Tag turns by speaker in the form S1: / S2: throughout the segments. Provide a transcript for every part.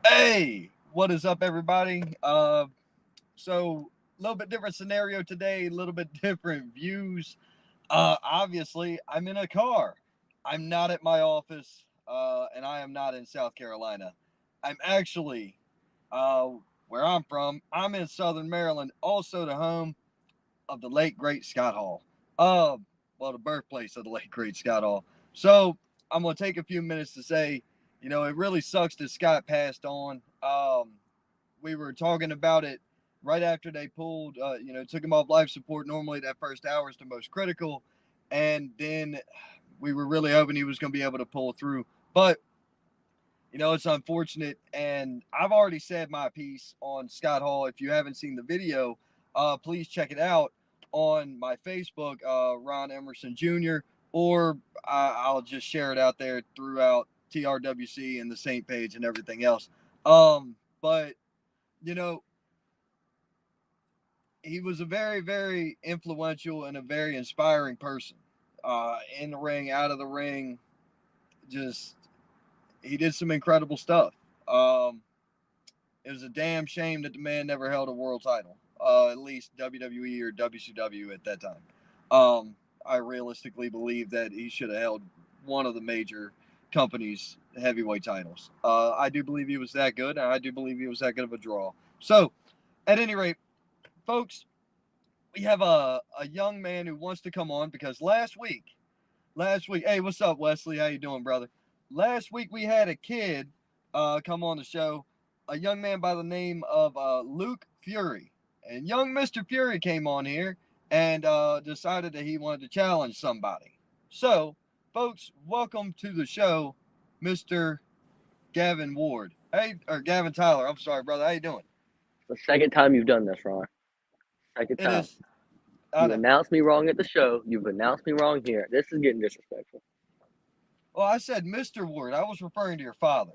S1: Hey, what is up, everybody? So a little bit different scenario today, a little bit different views. Obviously, I'm in a car. I'm not at my office, and I am not in South Carolina. I'm actually uh, where I'm from. I'm in Southern Maryland, also the home of the late great Scott Hall. Uh, well, the birthplace of the late great Scott Hall. So I'm gonna take a few minutes to say, it really sucks that Scott passed on. We were talking about it right after they pulled, took him off life support. Normally, that first hour is the most critical, and then we were really hoping he was going to be able to pull through. But it's unfortunate, and I've already said my piece on Scott Hall. If you haven't seen the video, please check it out on my Facebook, Ron Emerson Jr., or I'll just share it out there throughout TRWC and the Saint page and everything else. But you know, he was a very, very influential and a very inspiring person. In the ring, out of the ring, just he did some incredible stuff. It was a damn shame that the man never held a world title, at least WWE or WCW at that time. I realistically believe that he should have held one of the major companies' heavyweight titles. I do believe he was that good, and I do believe he was that good of a draw. So, at any rate, folks, we have a young man who wants to come on because last week, hey, what's up, Wesley? How you doing, brother? Last week we had a kid come on the show, a young man by the name of Luke Fury, and young Mister Fury came on here and decided that he wanted to challenge somebody. So, folks, welcome to the show, Mister Gavin Ward. Hey, or Gavin Tyler. I'm sorry, brother. How you doing?
S2: The second time you've done this, Ron. Second
S1: It
S2: time.
S1: is. I
S2: You
S1: know.
S2: announced me wrong at the show. You've announced me wrong here. This is getting disrespectful.
S1: Well, I said Mister Ward. I was referring to your father.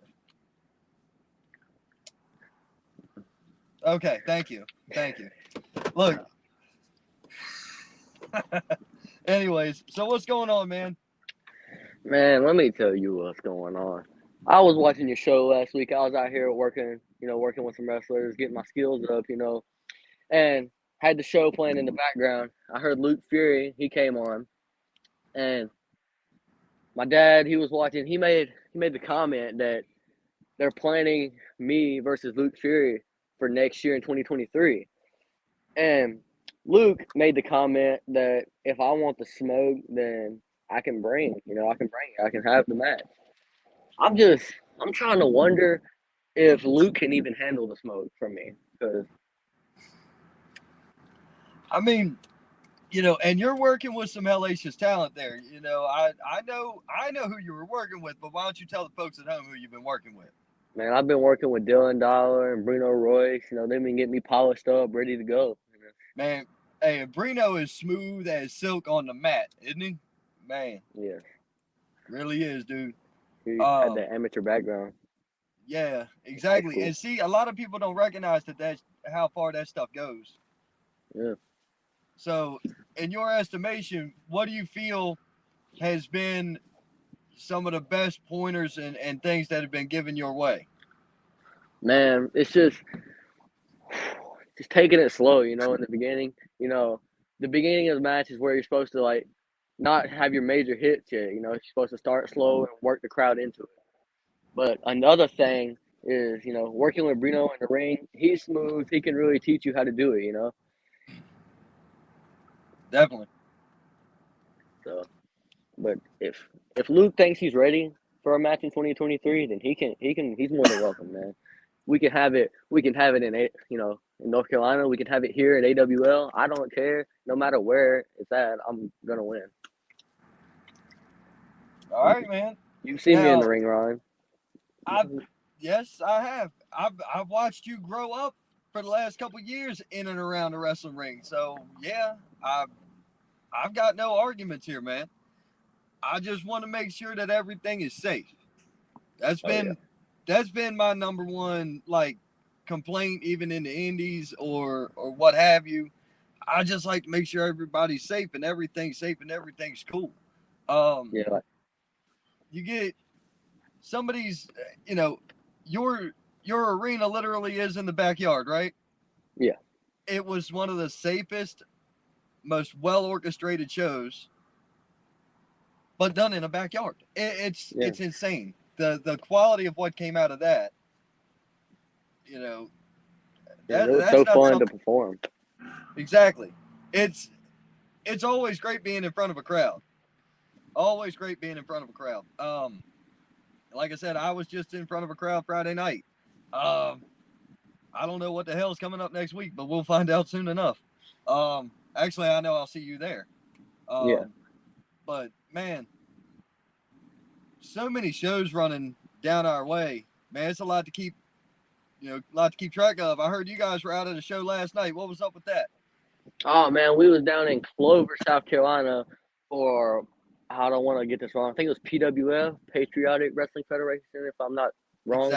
S1: Okay, thank you. Thank you. Look, anyways, so what's going on, man?
S2: Man, let me tell you what's going on. I was watching your show last week. I was out here working, working with some wrestlers, getting my skills up, and had the show playing in the background. I heard Luke Fury. He came on, and my dad, he was watching. He made the comment that they're planning me versus Luke Fury for next year in 2023. And Luke made the comment that if I want the smoke, then I can bring it. I can have the match. I'm just, I'm trying to wonder if Luke can even handle the smoke from me. Because,
S1: I mean, and you're working with some hellacious talent there. I know who you were working with, but why don't you tell the folks at home who you've been working with?
S2: man, I've been working with Dylan Dollar and Bruno Royce. They've been getting me polished up, ready to go.
S1: Man, hey, Brino is smooth as silk on the mat, isn't he? Man,
S2: Yeah,
S1: really is, dude.
S2: he had
S1: Um,
S2: that amateur background
S1: yeah,
S2: in high
S1: exactly.
S2: school.
S1: And see, a lot of people don't recognize that's how far that stuff goes.
S2: Yeah.
S1: So, in your estimation, what do you feel has been some of the best pointers and things that have been given your way?
S2: Man, it's just taking it slow, in the beginning. The beginning of the match is where you're supposed to like not have your major hits yet. You're supposed to start slow and work the crowd into it. But another thing is, working with Bruno in the ring, he's smooth. He can really teach you how to do it.
S1: Definitely.
S2: So, but if Luke thinks he's ready for a match in 2023, then he's more than welcome, man. We can have it in North Carolina. We can have it here at AWL. I don't care. No matter where it's at, I'm gonna win.
S1: All right, man.
S2: You've seen me in the
S1: Now,
S2: ring, Ryan.
S1: I yes, I have. I've watched you grow up for the last couple years in and around the wrestling ring. So yeah, I've got no arguments here, man. I just want to make sure that everything is safe. That's
S2: Oh yeah.
S1: been that's been my number one like complaint, even in the indies or what have you. I just like to make sure everybody's safe and everything's cool. Um,
S2: Yeah, like,
S1: you get somebody's, you know, your your arena literally is in the backyard, right?
S2: Yeah.
S1: It was one of the safest, most well orchestrated shows, but done in a backyard. It's insane. The quality of what came out of that, you know,
S2: Yeah, it was
S1: that's
S2: so
S1: not
S2: fun to
S1: something.
S2: perform.
S1: Exactly. It's always great being in front of a crowd. Always great being in front of a crowd. Like I said, I was just in front of a crowd Friday night. I don't know what the hell is coming up next week, but we'll find out soon enough. Actually, I know I'll see you there.
S2: Yeah.
S1: But man, so many shows running down our way. Man, it's a lot to keep, a lot to keep track of. I heard you guys were out at a show last night. What was up with that?
S2: Oh man, we was down in Clover, South Carolina for, I don't want to get this wrong. I think it was PWF, Patriotic Wrestling Federation, if I'm not wrong.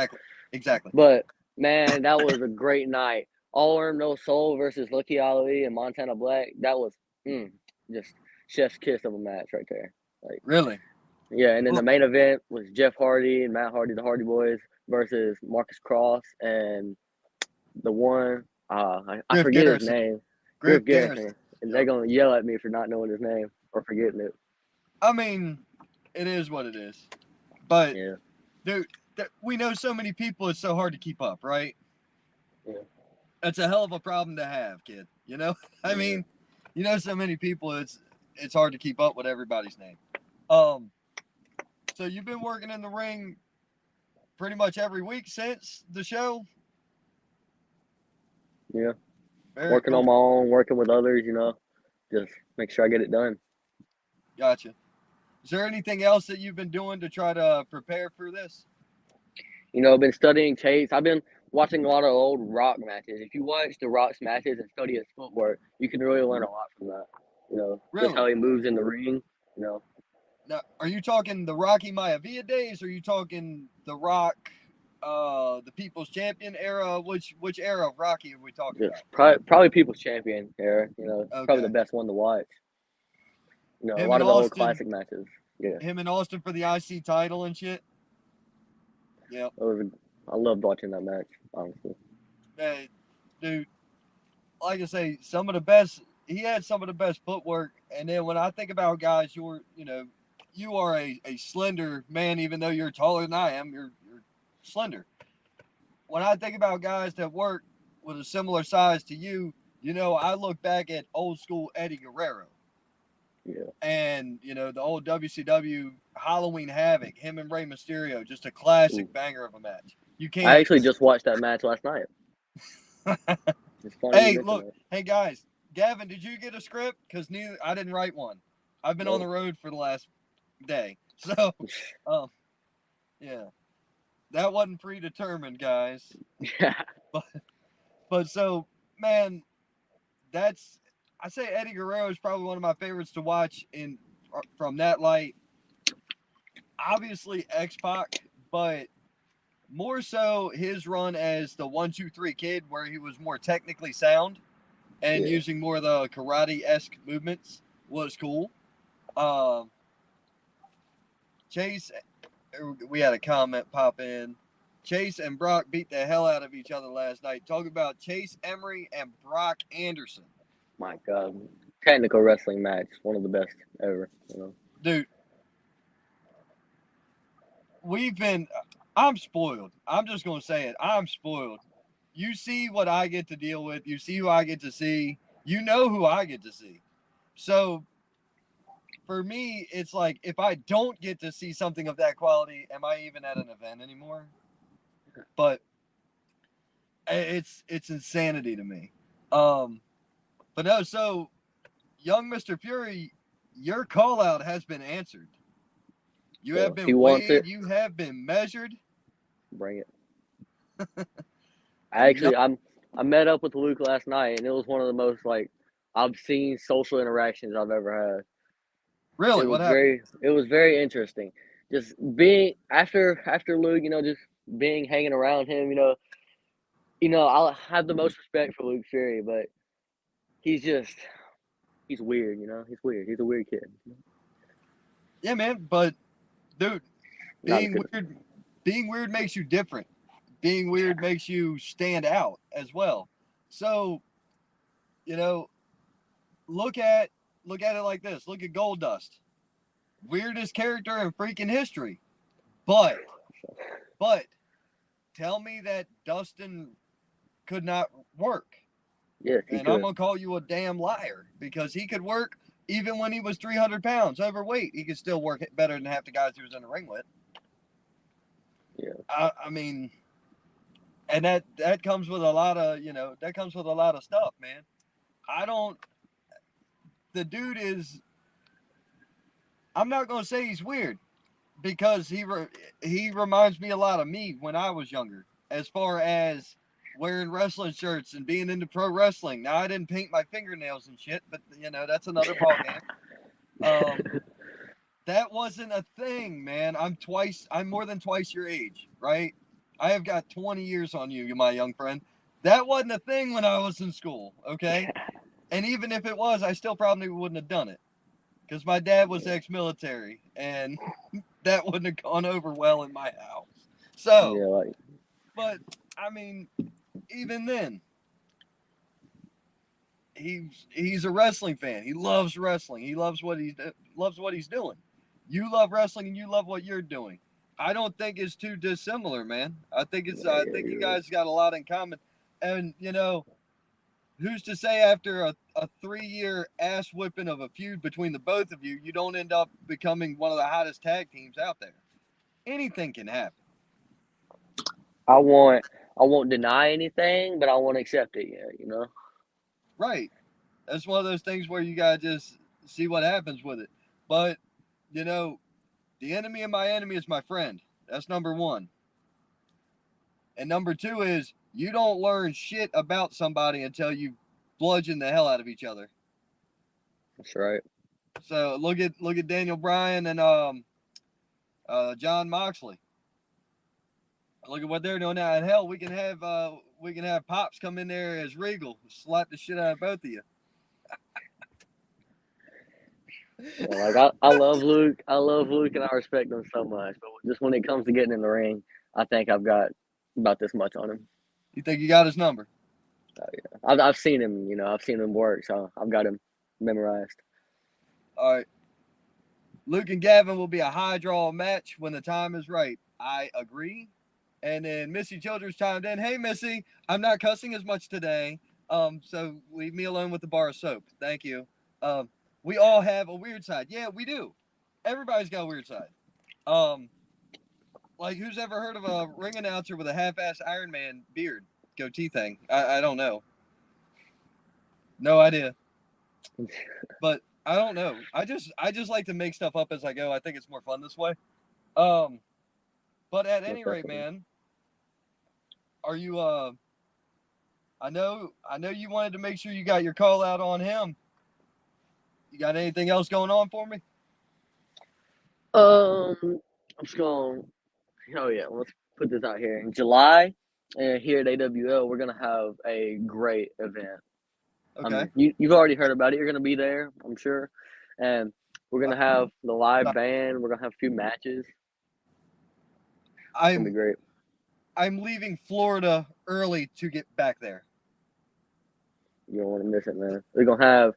S1: Exactly.
S2: But man, that was a great night. All Arm No Soul versus Lucky Ali and Montana Black. That was just chef's kiss of a match right there. Like,
S1: really?
S2: yeah, and then the main event was Jeff Hardy and Matt Hardy, the Hardy Boys, versus Marcus Cross and the one I forget
S1: Garrison.
S2: his name.
S1: Griff
S2: Garrison. And they're gonna yell at me for not knowing his name or forgetting it.
S1: I mean, it is what it is. But
S2: Yeah.
S1: dude, we know so many people. It's so hard to keep up, right?
S2: Yeah.
S1: That's a hell of a problem to have, kid. I
S2: Yeah.
S1: mean, so many people. It's hard to keep up with everybody's name. So you've been working in the ring pretty much every week since the show.
S2: Yeah.
S1: Very
S2: Working
S1: cool.
S2: on my own, working with others, just make sure I get it done.
S1: Gotcha. Is there anything else that you've been doing to try to prepare for this?
S2: I've been studying tapes. I've been watching a lot of old Rock matches. If you watch the Rock's matches and study his footwork, you can really learn a lot from that. Just how
S1: Really?
S2: he moves in the ring.
S1: Now, are you talking the Rocky Maivia days? Or are you talking the Rock, the People's Champion era? Which era of Rocky are we talking
S2: Just
S1: about?
S2: probably People's Champion era. Probably the
S1: Okay.
S2: best one to watch. A
S1: Him
S2: lot
S1: and
S2: of the old
S1: Austin.
S2: classic matches. Yeah.
S1: Him and Austin for the IC title and shit. Yep.
S2: I loved watching that match, honestly.
S1: Hey, dude, like I say, some of the best. He had some of the best footwork. And then when I think about guys, you are a slender man, even though you're taller than I am. You're slender. When I think about guys that work with a similar size to you, I look back at old school Eddie Guerrero.
S2: Yeah.
S1: And, the old WCW Halloween Havoc, him and Rey Mysterio, just a classic banger of a match. You can't.
S2: I actually just watched that match last night. It's funny.
S1: Hey, look. Hey, guys. Gavin, did you get a script? Because I didn't write one. I've been on the road for the last day. So, yeah. That wasn't predetermined, guys.
S2: Yeah.
S1: But so, man, I say Eddie Guerrero is probably one of my favorites to watch from that light. Obviously X-Pac, but more so his run as the 1-2-3 Kid, where he was more technically sound and using more of the karate-esque movements was cool. Chase, we had a comment pop in. Chase and Brock beat the hell out of each other last night. Talk about Chase Emery and Brock Anderson.
S2: My God. Technical wrestling match. One of the best ever.
S1: Dude, I'm spoiled. I'm just going to say it. I'm spoiled. You see what I get to deal with. You see who I get to see. You know who I get to see. So for me, it's like, if I don't get to see something of that quality, am I even at an event anymore? But it's insanity to me. But no, so young Mr. Fury, your call out has been answered. You have been weighed. You have been measured.
S2: Bring it. I met up with Luke last night, and it was one of the most obscene social interactions I've ever had.
S1: Really? What happened?
S2: It was very interesting. Just being after Luke, just hanging around him, I'll have the most respect for Luke Fury, but he's weird, He's weird. He's a weird kid.
S1: Yeah, man. But dude, being weird makes you different. being weird makes you stand out as well. So, you know, look at it like this. Look at Goldust. Weirdest character in freaking history. But tell me that Dustin could not work.
S2: Yes, he
S1: And I'm
S2: could.
S1: gonna call you a damn liar, because he could work even when he was 300 pounds overweight. He could still work better than half the guys he was in the ring with.
S2: Yeah.
S1: I mean, and that comes with a lot of, that comes with a lot of stuff, man. I don't. The dude is. I'm not gonna say he's weird, because he reminds me a lot of me when I was younger, as far as wearing wrestling shirts and being into pro wrestling. Now, I didn't paint my fingernails and shit, but that's another ball game. That wasn't a thing, man. I'm more than twice your age, right? I have got 20 years on you, my young friend. That wasn't a thing when I was in school, okay? And even if it was, I still probably wouldn't have done it, because my dad was ex-military, and that wouldn't have gone over well in my house. So,
S2: Yeah, like,
S1: but I mean, even then, he's a wrestling fan. He loves wrestling. He loves what he's doing. You love wrestling, and you love what you're doing. I don't think it's too dissimilar, man. I think I think you guys got a lot in common. And who's to say after a 3-year ass whipping of a feud between the both of you, you don't end up becoming one of the hottest tag teams out there? Anything can happen.
S2: I won't deny anything, but I won't accept it yet, you know?
S1: Right. That's one of those things where you gotta just see what happens with it. But, the enemy of my enemy is my friend. That's number one. And number two is, you don't learn shit about somebody until you bludgeon the hell out of each other.
S2: That's right.
S1: So look at Daniel Bryan and John Moxley. Look at what they're doing now. And hell, we can have Pops come in there as Regal, slap the shit out of both of you.
S2: Yeah, like I love Luke. I love Luke, and I respect him so much. But just when it comes to getting in the ring, I think I've got about this much on him.
S1: You think you got his number?
S2: I've seen him. I've seen him work, so I've got him memorized.
S1: All right. Luke and Gavin will be a high draw match when the time is right. I agree. And then Missy Childers chimed in, "Hey Missy, I'm not cussing as much today. So leave me alone with the bar of soap. Thank you. We all have a weird side. Yeah, we do. Everybody's got a weird side. Like, who's ever heard of a ring announcer with a half-ass Iron Man beard goatee thing? I don't know. No idea. But I don't know. I just like to make stuff up as I go. I think it's more fun this way. But at any rate, man, are you I know you wanted to make sure you got your call out on him. You got anything else going on for me?
S2: I'm just going. Oh yeah, let's put this out here in July. And here at AWL, we're gonna have a great event.
S1: Okay.
S2: You've already heard about it. You're gonna be there, I'm sure, and we're gonna have the live band. We're gonna have a few matches. It's gonna be great.
S1: I'm leaving Florida early to get back there.
S2: You don't want to miss it, man. We're gonna have,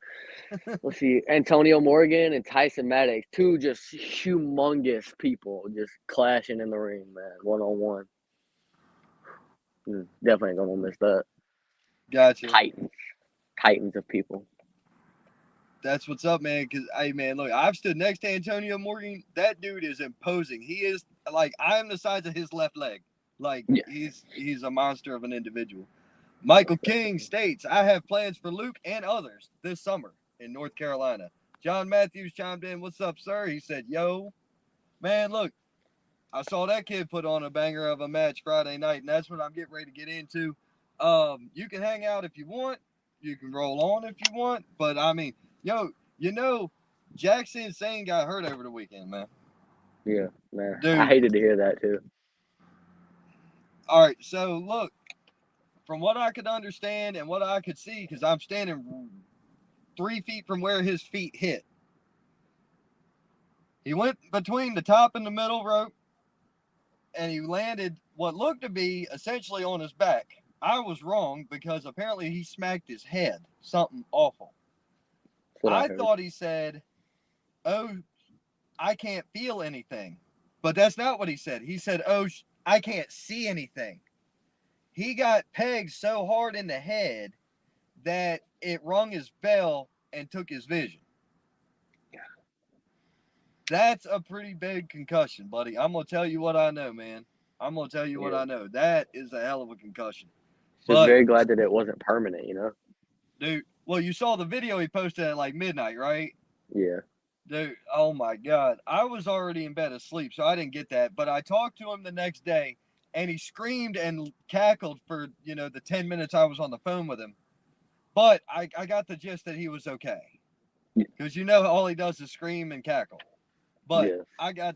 S2: let's see, Antonio Morgan and Tyson Maddox, two just humongous people, just clashing in the ring, man, 1-on-1. Definitely gonna miss that.
S1: Gotcha.
S2: Titans of people.
S1: That's what's up, man. Because, hey, man, look, I've stood next to Antonio Morgan. That dude is imposing. He is, like, I'm the size of his left leg. Like, yes. He's a monster of an individual. Michael King states, "I have plans for Luke and others this summer in North Carolina." John Matthews chimed in, "What's up, sir?" He said, "Yo, man, look, I saw that kid put on a banger of a match Friday night, and that's what I'm getting ready to get into. You can hang out if you want. You can roll on if you want. But, I mean, Jackson Insane got hurt over the weekend, man."
S2: Yeah, man.
S1: Dude.
S2: I hated to hear that, too.
S1: All right, so, look, from what I could understand and what I could see, because I'm standing 3 feet from where his feet hit, he went between the top and the middle rope, and he landed what looked to be essentially on his back. I was wrong because apparently he smacked his head. Something awful.
S2: That's what I
S1: I
S2: heard.
S1: thought he said, "Oh, I can't feel anything," but that's not what he said. He said, "Oh, I can't see anything." He got pegged so hard in the head that it rung his bell and took his vision. That's a pretty big concussion, buddy. I'm gonna tell you what I know, man. I'm gonna tell you what
S2: Yeah.
S1: I know. That is a hell of a concussion.
S2: Just
S1: But
S2: very glad that it wasn't permanent, you know?
S1: dude, well, you saw the video he posted at like midnight, right?
S2: Yeah.
S1: Dude, oh my God. I was already in bed asleep, so I didn't get that. But I talked to him the next day, and he screamed and cackled for, the 10 minutes I was on the phone with him. But I got the gist that he was okay. Because all he does is scream and cackle. But
S2: Yes.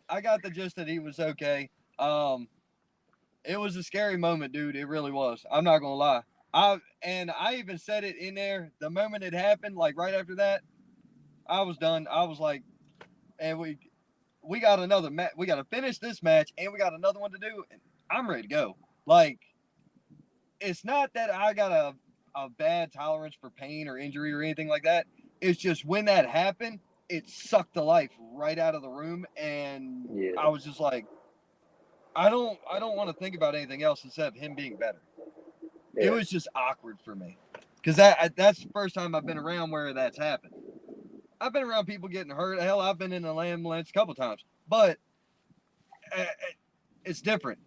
S1: I got the gist that he was okay. It was a scary moment, dude. It really was. I'm not gonna lie. I even said it in there the moment it happened, like right after that. I was done. I was like, and we got another match. We got to finish this match, and we got another one to do. And I'm ready to go. Like, it's not that I got a bad tolerance for pain or injury or anything like that. It's just when that happened, it sucked the life right out of the room, and
S2: Yeah.
S1: I was just like, I don't want to think about anything else except of him being better. It
S2: Yeah.
S1: was just awkward for me because that's the first time I've been around where that's happened. I've been around people getting hurt. Hell, I've been in an ambulance a couple times, but uh, it's different.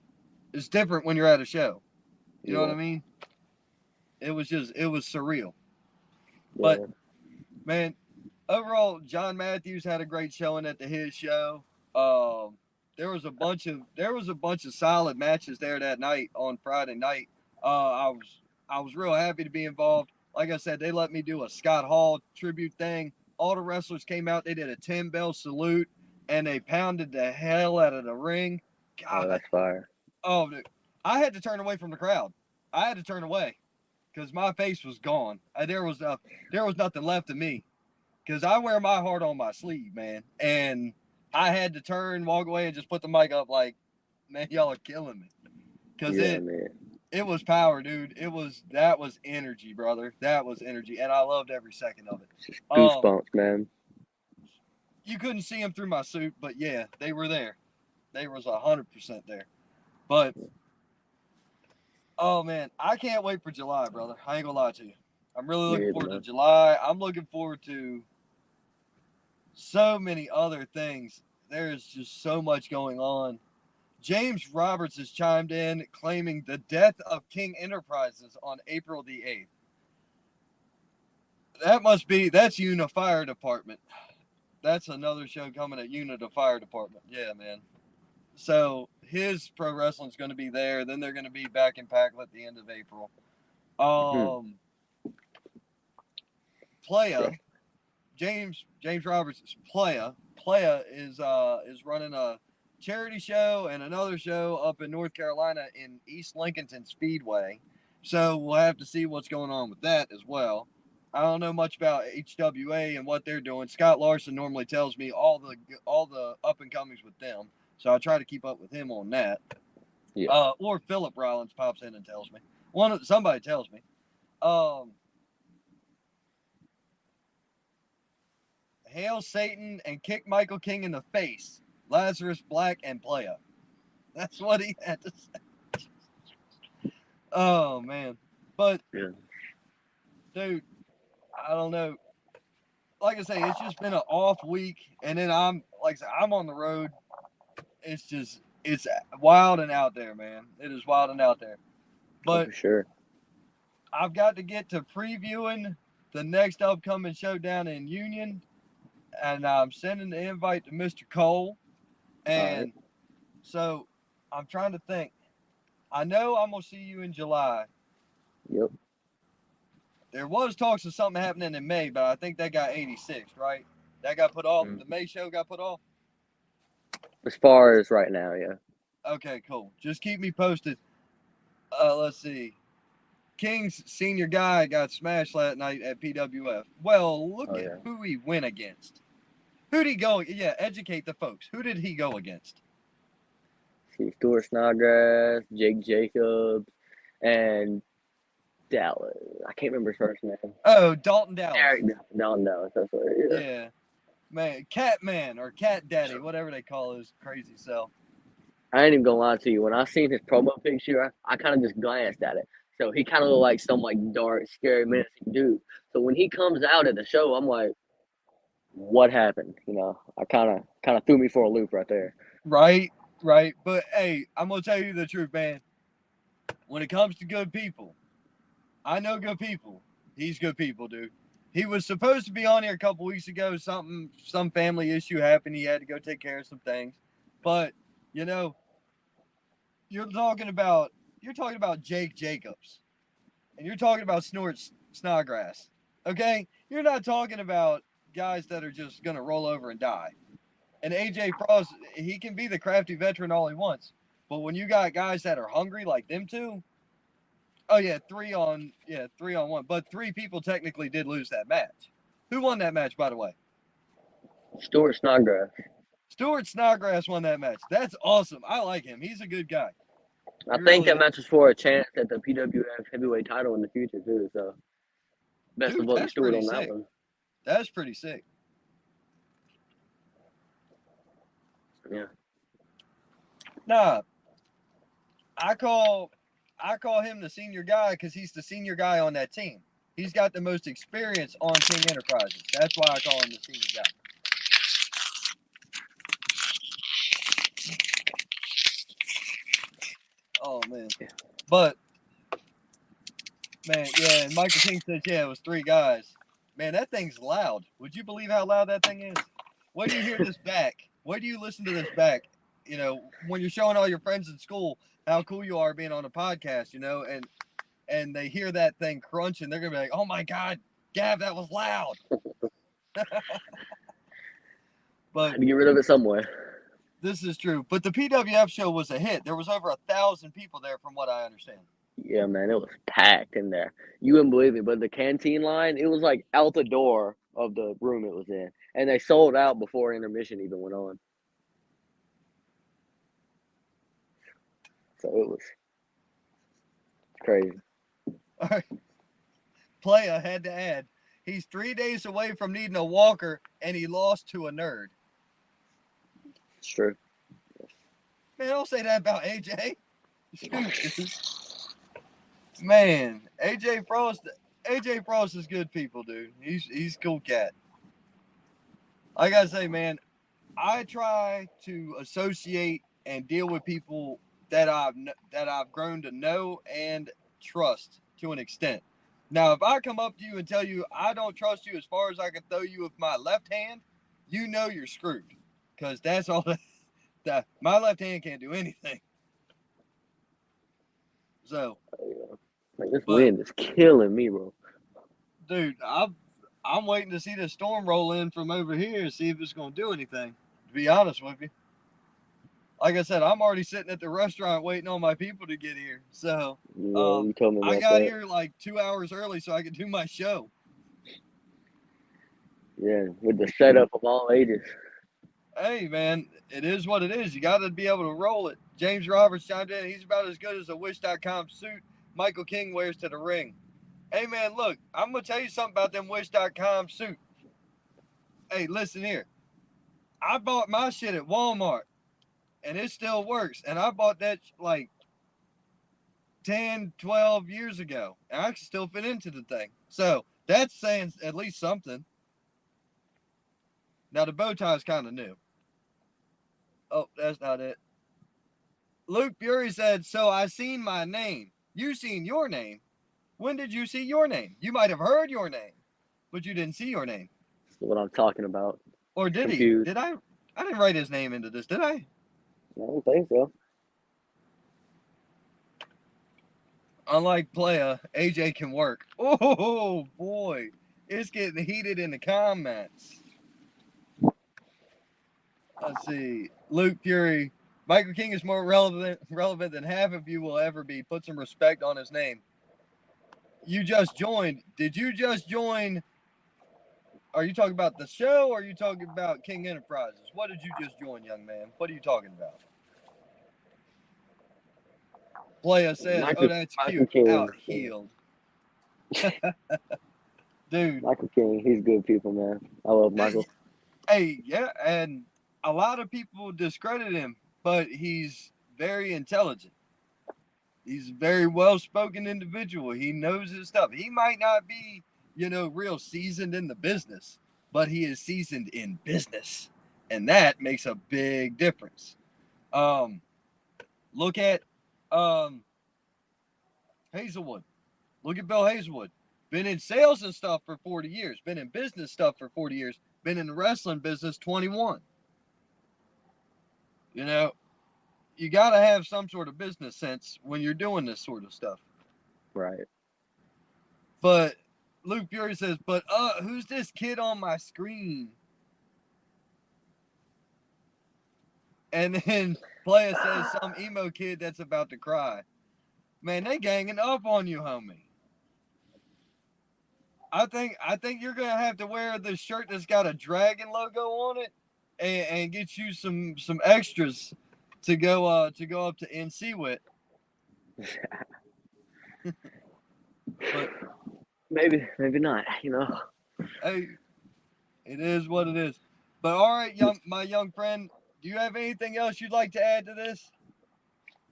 S1: It's different when you're at a show. You know what I mean? It was surreal. But
S2: Yeah.
S1: man, overall, John Matthews had a great showing at his show. Um, there was a bunch of solid matches there that night on Friday night. I was real happy to be involved. Like I said, they let me do a Scott Hall tribute thing. All the wrestlers came out. They did a 10-bell salute and they pounded the hell out of the ring.
S2: Oh,
S1: God,
S2: that's fire.
S1: oh, dude. I had to turn away from the crowd. I had to turn away because my face was gone. There was nothing left of me because I wear my heart on my sleeve, man. And I had to turn, walk away, and just put the mic up like, man, y'all are killing me. Because
S2: Yeah,
S1: it
S2: man.
S1: it was power, dude. That was energy, brother. That was energy, and I loved every second of it.
S2: Just goosebumps,
S1: Um,
S2: man.
S1: you couldn't see them through my suit, but yeah, they were there. They was 100% there. But oh man, I can't wait for July, brother. I ain't gonna lie to you. I'm really
S2: Me
S1: looking
S2: either,
S1: forward to
S2: man.
S1: July. I'm looking forward to so many other things. There's just so much going on. James Roberts has chimed in claiming the death of King Enterprises on April the 8th. That's Una Fire Department. That's another show coming at Una the Fire Department. Yeah, man. So his pro wrestling's going to be there. Then they're going to be back in Packle at the end of April.
S2: Hmm.
S1: Playa, James Roberts' Playa is running a charity show and another show up in North Carolina in East Lincolnton Speedway. So we'll have to see what's going on with that as well. I don't know much about HWA and what they're doing. Scott Larson normally tells me all the up and comings with them, so I try to keep up with him on that.
S2: Yeah.
S1: Or Philip Rollins pops in and tells me. Somebody tells me. Um, Hail Satan and kick Michael King in the face. Lazarus Black and Playa. That's what he had to say. Oh man. But
S2: Yeah.
S1: dude, I don't know. Like I say, it's just been an off week, and then I'm on the road. It's wild and out there, man. It is wild and out there.
S2: Oh,
S1: But
S2: for sure.
S1: I've got to get to previewing the next upcoming show down in Union, and I'm sending the invite to Mr. Cole.
S2: All right.
S1: And so I'm trying to think. I know I'm gonna see you in July.
S2: Yep.
S1: There was talks of something happening in May, but I think that got 86, right? That got put off.
S2: Mm.
S1: The May show got put off.
S2: As far as right now, yeah.
S1: Okay, cool. Just keep me posted. Let's see. King's senior guy got smashed last night at PWF. Well, look
S2: Oh,
S1: at
S2: yeah.
S1: who he went against. Who did he go? Yeah, educate the folks. Who did he go against?
S2: see, Stuart Snodgrass, Jake Jacobs, and Dallas. I can't remember his first name.
S1: Oh, Dalton Dallas.
S2: Eric Dalton Dallas. That's what it is.
S1: Yeah. Man, Cat Man or Cat Daddy, whatever they call his crazy self.
S2: I ain't even gonna lie to you. When I seen his promo picture, I kind of just glanced at it. So he kind of looked like some like dark, scary, menacing dude. So when he comes out at the show, I'm like, what happened? You know, I kind of threw me for a loop right there.
S1: Right, right. But hey, I'm gonna tell you the truth, man. When it comes to good people, I know good people. He's good people, dude. He was supposed to be on here a couple weeks ago. Some family issue happened. He had to go take care of some things. But you know, you're talking about Jake Jacobs, and you're talking about Snodgrass. Okay, you're not talking about guys that are just gonna roll over and die. And AJ Frost, he can be the crafty veteran all he wants, but when you got guys that are hungry like them two, oh yeah, 3-on-1. But three people technically did lose that match. Who won that match, by the way?
S2: Stuart Snodgrass.
S1: Stuart Snodgrass won that match. That's awesome. I like him. He's a good guy.
S2: I think that match was for a chance at the PWF heavyweight title in the future too. So best of luck to Stuart on that one.
S1: That's pretty sick.
S2: Yeah.
S1: Nah, I call him the senior guy because he's the senior guy on that team. He's got the most experience on King Enterprises. That's why I call him the senior guy. Oh man, but man, yeah. And Michael King says, yeah, it was three guys. Man, that thing's loud. Would you believe how loud that thing is? When do you hear this back? When do you listen to this back? You know, when you're showing all your friends in school how cool you are being on a podcast, you know, and they hear that thing crunching, they're gonna be like, "Oh my God, Gav, that was loud." But
S2: I had to get rid of it somewhere.
S1: This is true. But the PWF show was a hit. There was over 1,000 people there, from what I understand.
S2: Yeah, man, it was packed in there. You wouldn't believe it, but the canteen line, it was like out the door of the room it was in, and they sold out before intermission even went on. So it was crazy.
S1: All right. Playa had to add, he's 3 days away from needing a walker, and he lost to a nerd.
S2: It's true.
S1: Man, don't say that about AJ. Man, AJ Frost is good people, dude. He's cool cat. Like I say, man, I try to associate and deal with people that I've grown to know and trust to an extent. Now, if I come up to you and tell you I don't trust you as far as I can throw you with my left hand, you know you're screwed, because that's all that my left hand can't do anything. So,
S2: like, this wind is killing me, bro.
S1: Dude, I'm waiting to see the storm roll in from over here and see if it's going to do anything, to be honest with you. Like I said, I'm already sitting at the restaurant waiting on my people to get here. So,
S2: you told me
S1: I got here like 2 hours early so I could do my show.
S2: Yeah, with the setup of all ages.
S1: Hey, man, it is what it is. You got to be able to roll it. James Roberts chimed in. He's about as good as a Wish.com suit Michael King wears to the ring. Hey, man, look, I'm going to tell you something about them Wish.com suit. Hey, listen here. I bought my shit at Walmart, and it still works. And I bought that like 10, 12 years ago. And I can still fit into the thing. So that's saying at least something. Now, the bow tie is kind of new. Oh, that's not it. Luke Fury said, so I seen my name. You seen your name. When did you see your name? You might have heard your name, but you didn't see your name.
S2: That's what I'm talking about.
S1: Or did
S2: Confused.
S1: he? Did I didn't write his name into this, did I?
S2: I don't think so.
S1: Unlike Playa, AJ can work. Oh, boy. It's getting heated in the comments. Let's see. Luke Fury. Michael King is more relevant than half of you will ever be. Put some respect on his name. You just joined. Did you just join? Are you talking about the show, or are you talking about King Enterprises? What did you just join, young man? What are you talking about? Playa says,
S2: Michael,
S1: "Oh, that's
S2: Michael
S1: cute."
S2: King.
S1: Out healed. Dude.
S2: Michael King, he's good people, man. I love Michael.
S1: Hey, yeah, and a lot of people discredit him, but he's very intelligent. He's a very well-spoken individual. He knows his stuff. He might not be, real seasoned in the business, but he is seasoned in business, and that makes a big difference. Look at Hazelwood. Look at Bill Hazelwood. Been in sales and stuff for 40 years. Been in business stuff for 40 years. Been in the wrestling business 21. You got to have some sort of business sense when you're doing this sort of stuff.
S2: Right.
S1: But Luke Fury says, but who's this kid on my screen? And then Playa says, some emo kid that's about to cry. Man, they ganging up on you, homie. I think you're gonna have to wear this shirt that's got a dragon logo on it, and get you some extras to go up to NC with. But
S2: maybe not.
S1: Hey, it is what it is. But all right, my young friend, do you have anything else you'd like to add to this?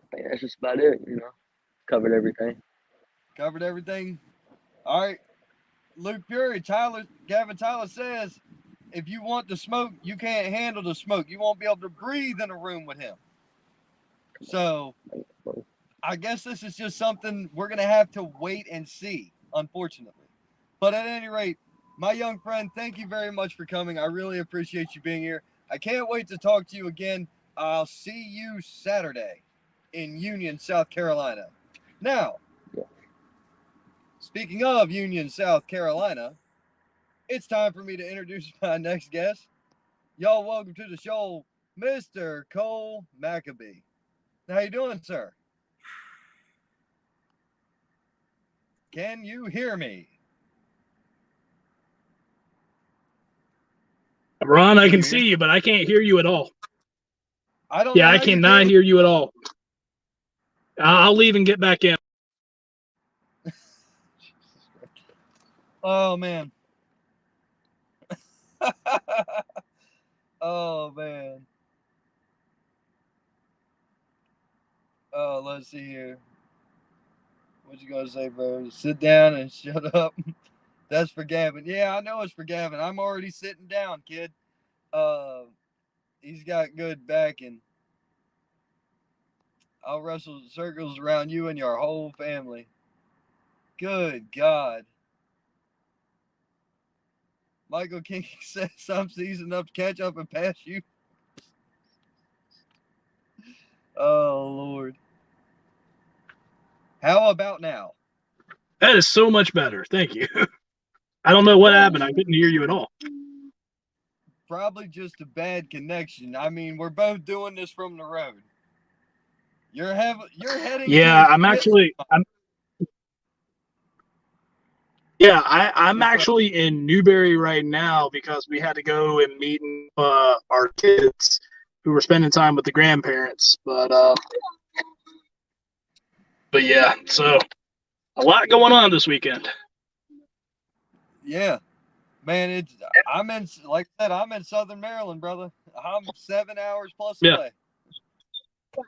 S2: I think that's just about it. Covered everything.
S1: Covered everything. All right, Luke Fury, Gavin Tyler says, if you want the smoke, you can't handle the smoke. You won't be able to breathe in a room with him. So I guess this is just something we're going to have to wait and see, unfortunately. But at any rate, my young friend, thank you very much for coming. I really appreciate you being here. I can't wait to talk to you again. I'll see you Saturday in Union, South Carolina. Now, speaking of Union, South Carolina, it's time for me to introduce my next guest. Y'all, welcome to the show, Mr. Cole McAbee. How you doing, sir? Can you hear me?
S3: Ron, I can see you, but I can't hear you at all. I cannot hear you at all. I'll leave and get back in.
S1: Oh, man. Oh, man. Oh, let's see here. What you gonna say, bro? Sit down and shut up. That's for Gavin. Yeah, I know it's for Gavin. I'm already sitting down, kid. He's got good backing. I'll wrestle circles around you and your whole family. Good God. Michael King says I'm seasoned enough to catch up and pass you. Oh, Lord. How about now?
S3: That is so much better. Thank you. I don't know what happened. I couldn't hear you at all.
S1: Probably just a bad connection. I mean, we're both doing this from the road. You're heading.
S3: Yeah, I'm actually actually in Newberry right now because we had to go and meet our kids who were spending time with the grandparents. But yeah, so a lot going on this weekend.
S1: Yeah, man. I'm in, like I said, I'm in Southern Maryland, brother. I'm 7 hours plus away.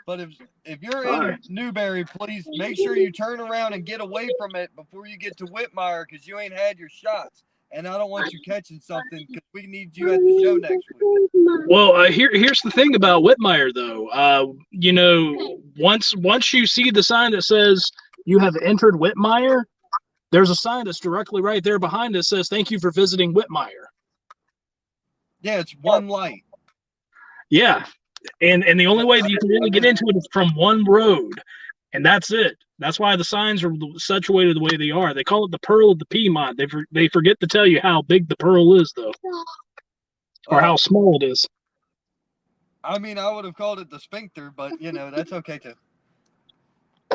S1: But if you're in Newberry, please make sure you turn around and get away from it before you get to Whitmire, because you ain't had your shots, and I don't want you catching something because we need you at the show next week.
S3: Well, here's the thing about Whitmire, though. Once you see the sign that says you have entered Whitmire, there's a sign that's directly right there behind us that says "Thank you for visiting Whitmire."
S1: Yeah, it's one light.
S3: Yeah. And the only way that you can really get into it is from one road, and that's it. That's why the signs are situated the way they are. They call it the Pearl of the Piedmont. They forget to tell you how big the Pearl is, though, or how small it is.
S1: I mean, I would have called it the Sphincter, but that's okay too.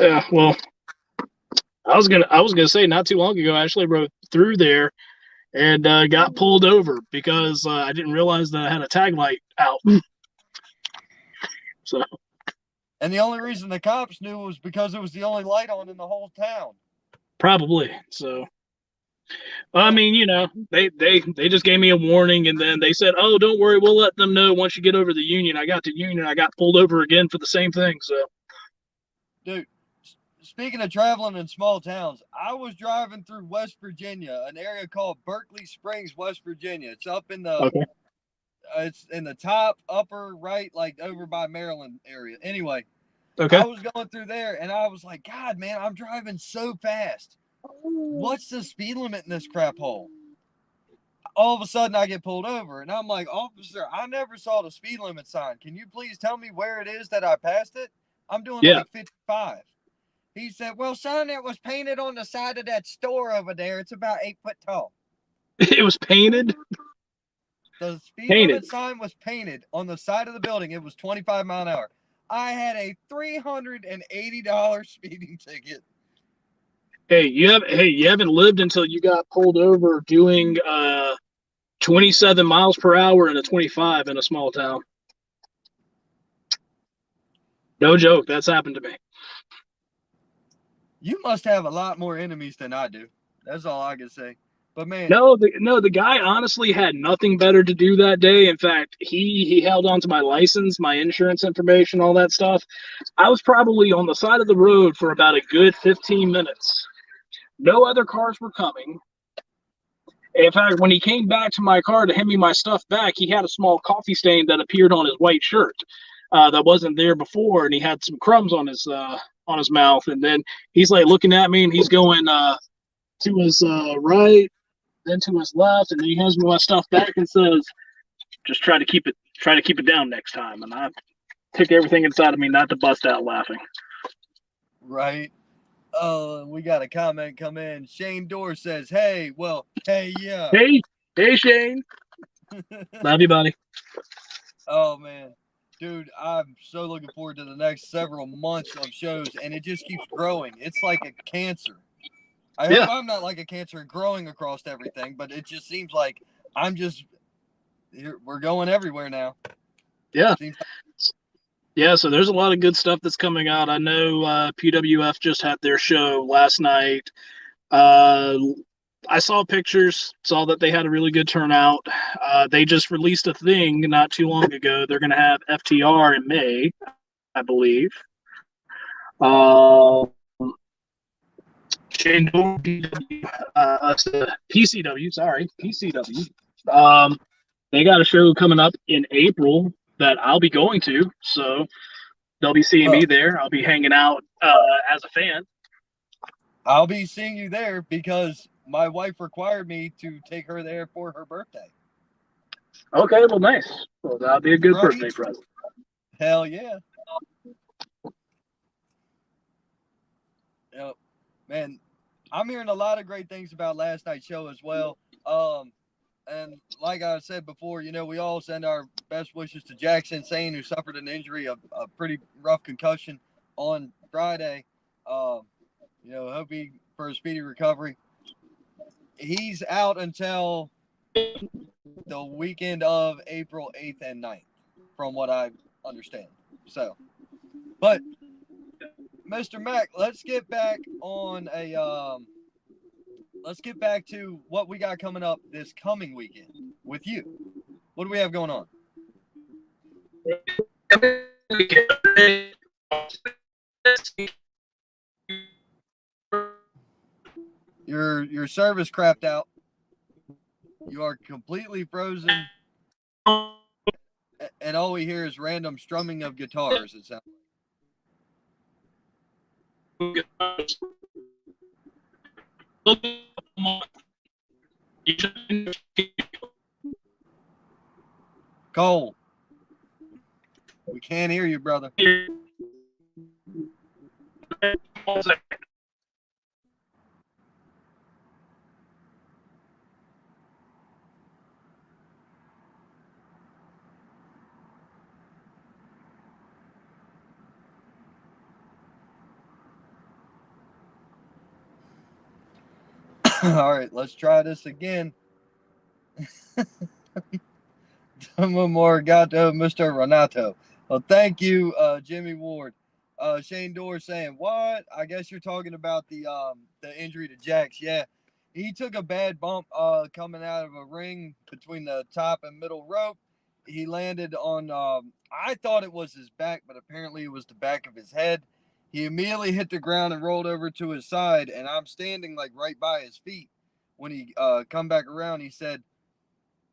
S3: Yeah, well, I was gonna say not too long ago, I actually rode through there and got pulled over because I didn't realize that I had a tag light out. So,
S1: And the only reason the cops knew was because it was the only light on in the whole town.
S3: Probably. So, I mean, you know, they just gave me a warning, and then they said, "Oh, don't worry, we'll let them know once you get over the Union." I got to Union, I got pulled over again for the same thing. So,
S1: dude, speaking of traveling in small towns, I was driving through West Virginia, an area called Berkeley Springs, West Virginia. It's up in the,
S3: okay,
S1: it's in the top upper right, like over by Maryland area. Anyway,
S3: okay,
S1: I was going through there, and I was like, God, man, I'm driving so fast. What's the speed limit in this crap hole? All of a sudden, I get pulled over, and I'm like, officer, I never saw the speed limit sign. Can you please tell me where it is that I passed it? I'm doing
S3: yeah.
S1: like 55. He said, well, son, it was painted on the side of that store over there. It's about 8 foot tall.
S3: It was painted.
S1: The speed
S3: Painted.
S1: limit sign was painted on the side of the building. It was 25 mile an hour. I had a $380 speeding ticket.
S3: Hey, you haven't lived until you got pulled over doing 27 miles per hour in a 25 in a small town. No joke, that's happened to me.
S1: You must have a lot more enemies than I do. That's all I can say. But man,
S3: No, the guy honestly had nothing better to do that day. In fact, he held on to my license, my insurance information, all that stuff. I was probably on the side of the road for about a good 15 minutes. No other cars were coming. In fact, when he came back to my car to hand me my stuff back, he had a small coffee stain that appeared on his white shirt that wasn't there before, and he had some crumbs on his mouth. And then he's like looking at me, and he's going to his right, then to his left, and then he hands me my stuff back and says, "Just try to keep it down next time." And I took everything inside of me not to bust out laughing.
S1: right? Oh, we got a comment come in. Shane Dorr says, hey, yeah.
S3: Hey, Shane. Love you, buddy.
S1: Oh, man. Dude, I'm so looking forward to the next several months of shows, and it just keeps growing. It's like a cancer. I hope I'm not like a cancer growing across everything, but it just seems like we're going everywhere now.
S3: Yeah. Yeah, so there's a lot of good stuff that's coming out. I know PWF just had their show last night. I saw pictures, saw that they had a really good turnout. They just released a thing not too long ago. They're going to have FTR in May, I believe. PCW. They got a show coming up in April that I'll be going to, so they'll be seeing me there. I'll be hanging out as a fan.
S1: I'll be seeing you there because my wife required me to take her there for her birthday.
S3: Okay, well, nice. Well, that'll be a good birthday present.
S1: Hell yeah. Yep. Man, I'm hearing a lot of great things about last night's show as well. And like I said before, we all send our best wishes to Jackson Sane, who suffered an injury, a pretty rough concussion on Friday. Hope for a speedy recovery. He's out until the weekend of April 8th and 9th, from what I understand. So, but Mr. Mac, let's get back to what we got coming up this coming weekend with you. What do we have going on? Your service crapped out. You are completely frozen. And all we hear is random strumming of guitars, it sounds like. Cole, we can't hear you, brother. All right, let's try this again. Domo Morgato, Mr. Renato. Well, thank you, Jimmy Ward. Shane Dorr saying, "What? I guess you're talking about the injury to Jax." Yeah, he took a bad bump coming out of a ring between the top and middle rope. He landed on. I thought it was his back, but apparently it was the back of his head. He immediately hit the ground and rolled over to his side, and I'm standing like right by his feet. When he come back around, he said,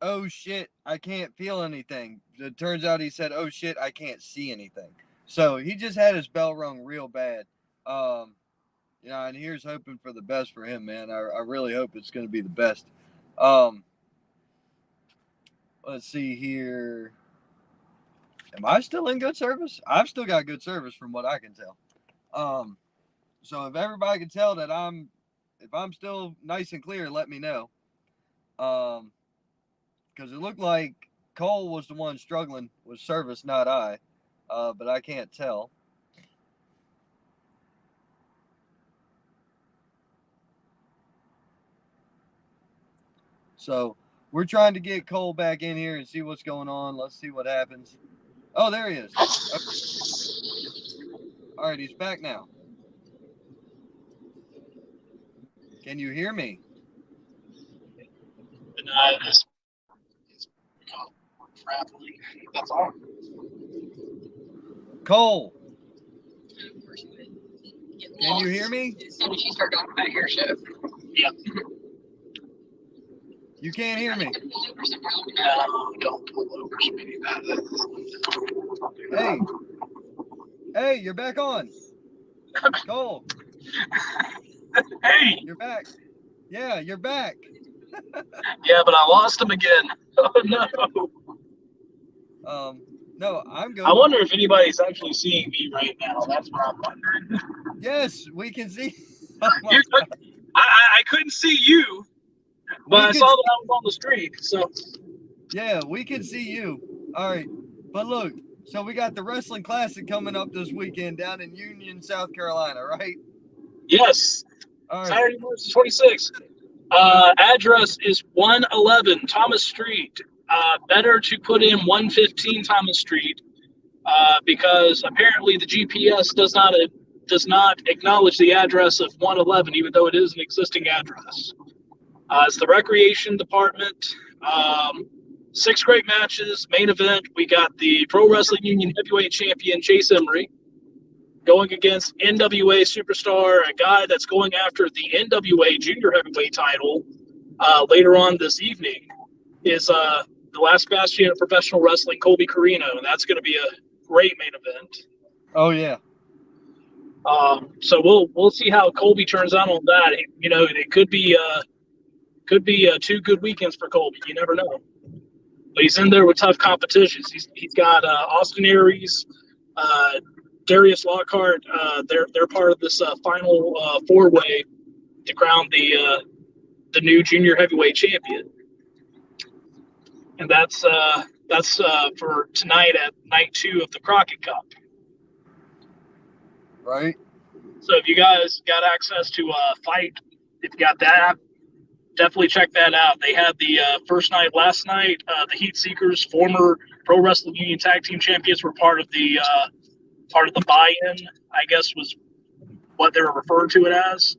S1: "Oh shit, I can't feel anything." It turns out he said, "Oh shit, I can't see anything." So he just had his bell rung real bad. And here's hoping for the best for him, man. I really hope it's going to be the best. Let's see here. Am I still in good service? I've still got good service from what I can tell. So if everybody can tell that if I'm still nice and clear, let me know. Because it looked like Cole was the one struggling with service, not I. But I can't tell. So we're trying to get Cole back in here and see what's going on. Let's see what happens. Oh, there he is. Okay. All right, he's back now. Can you hear me?
S3: This is traveling. That's all.
S1: Cole. Can you hear me?
S4: As soon as you start talking about your show.
S3: Yep.
S1: You can't hear me.
S3: Don't pull over.
S1: Hey, you're back on. Cole.
S3: Hey.
S1: You're back. Yeah, you're back.
S3: Yeah, but I lost him again. Oh, no.
S1: No, I'm good.
S3: I wonder if anybody's actually seeing me right now. That's what I'm wondering.
S1: Yes, we can see.
S3: I couldn't see you, but I saw that I was on the stream. So
S1: yeah, we can see you. All right, but look, so we got the Wrestling Classic coming up this weekend down in Union, South Carolina, right?
S3: yes,
S1: All right.
S3: Saturday, March 26th. Address is 111 Thomas Street. Better to put in 115 Thomas Street because apparently the GPS does not acknowledge the address of 111, even though it is an existing address. It's the Recreation Department. 6 great matches. Main event, we got the Pro Wrestling Union Heavyweight Champion Chase Emery going against NWA Superstar, a guy that's going after the NWA Junior Heavyweight title later on this evening, is the last bastion of professional wrestling, Colby Carino, and that's going to be a great main event.
S1: Oh yeah.
S3: So we'll see how Colby turns out on that. It could be 2 good weekends for Colby. You never know. But he's in there with tough competitions. He's got Austin Aries, Darius Lockhart. They're part of this final 4-way to crown the new junior heavyweight champion. And that's for tonight at night 2 of the Crockett Cup.
S1: Right.
S3: So if you guys got access to Fight, if you got that, definitely check that out. They had the first night last night. The Heat Seekers, former Pro Wrestling Union Tag Team Champions, were part of the buy-in, I guess was what they were referring to it as.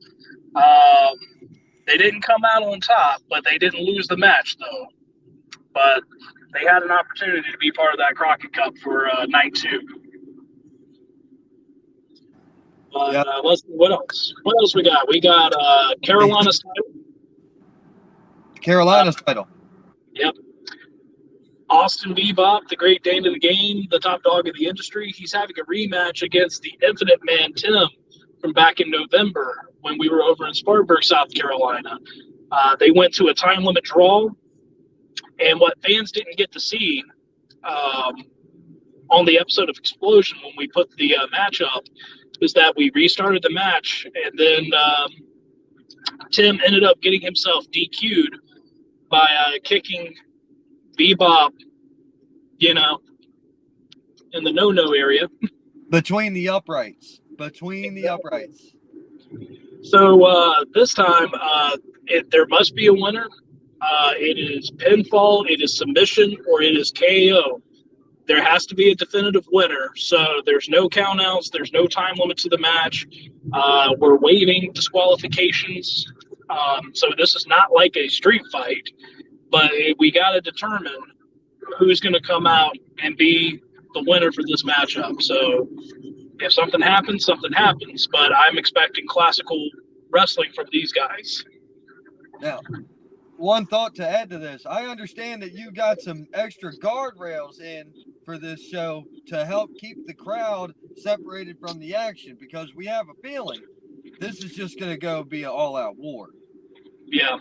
S3: They didn't come out on top, but they didn't lose the match, though. But they had an opportunity to be part of that Crockett Cup for night 2. But
S1: yeah.
S3: Let's see, what else? What else we got? We got Carolina's title.
S1: Carolina's title.
S3: Yep. Austin Bebop, the great Dane of the game, the top dog of the industry. He's having a rematch against the Infinite Man Tim from back in November when we were over in Spartanburg, South Carolina. They went to a time limit draw. And what fans didn't get to see on the episode of Explosion when we put the match up was that we restarted the match, and then Tim ended up getting himself DQ'd by kicking Bebop, in the no-no area.
S1: Between the uprights.
S3: So this time, there must be a winner. It is pinfall, it is submission, or it is KO. there has to be a definitive winner. So there's no countouts. There's no time limit to the match. We're waiving disqualifications. So this is not like a street fight, but we got to determine who's going to come out and be the winner for this matchup. So if something happens, something happens. But I'm expecting classical wrestling from these guys.
S1: Now, one thought to add to this, I understand that you got some extra guardrails in for this show to help keep the crowd separated from the action, because we have a feeling this is just going to be an all-out war.
S3: Yeah.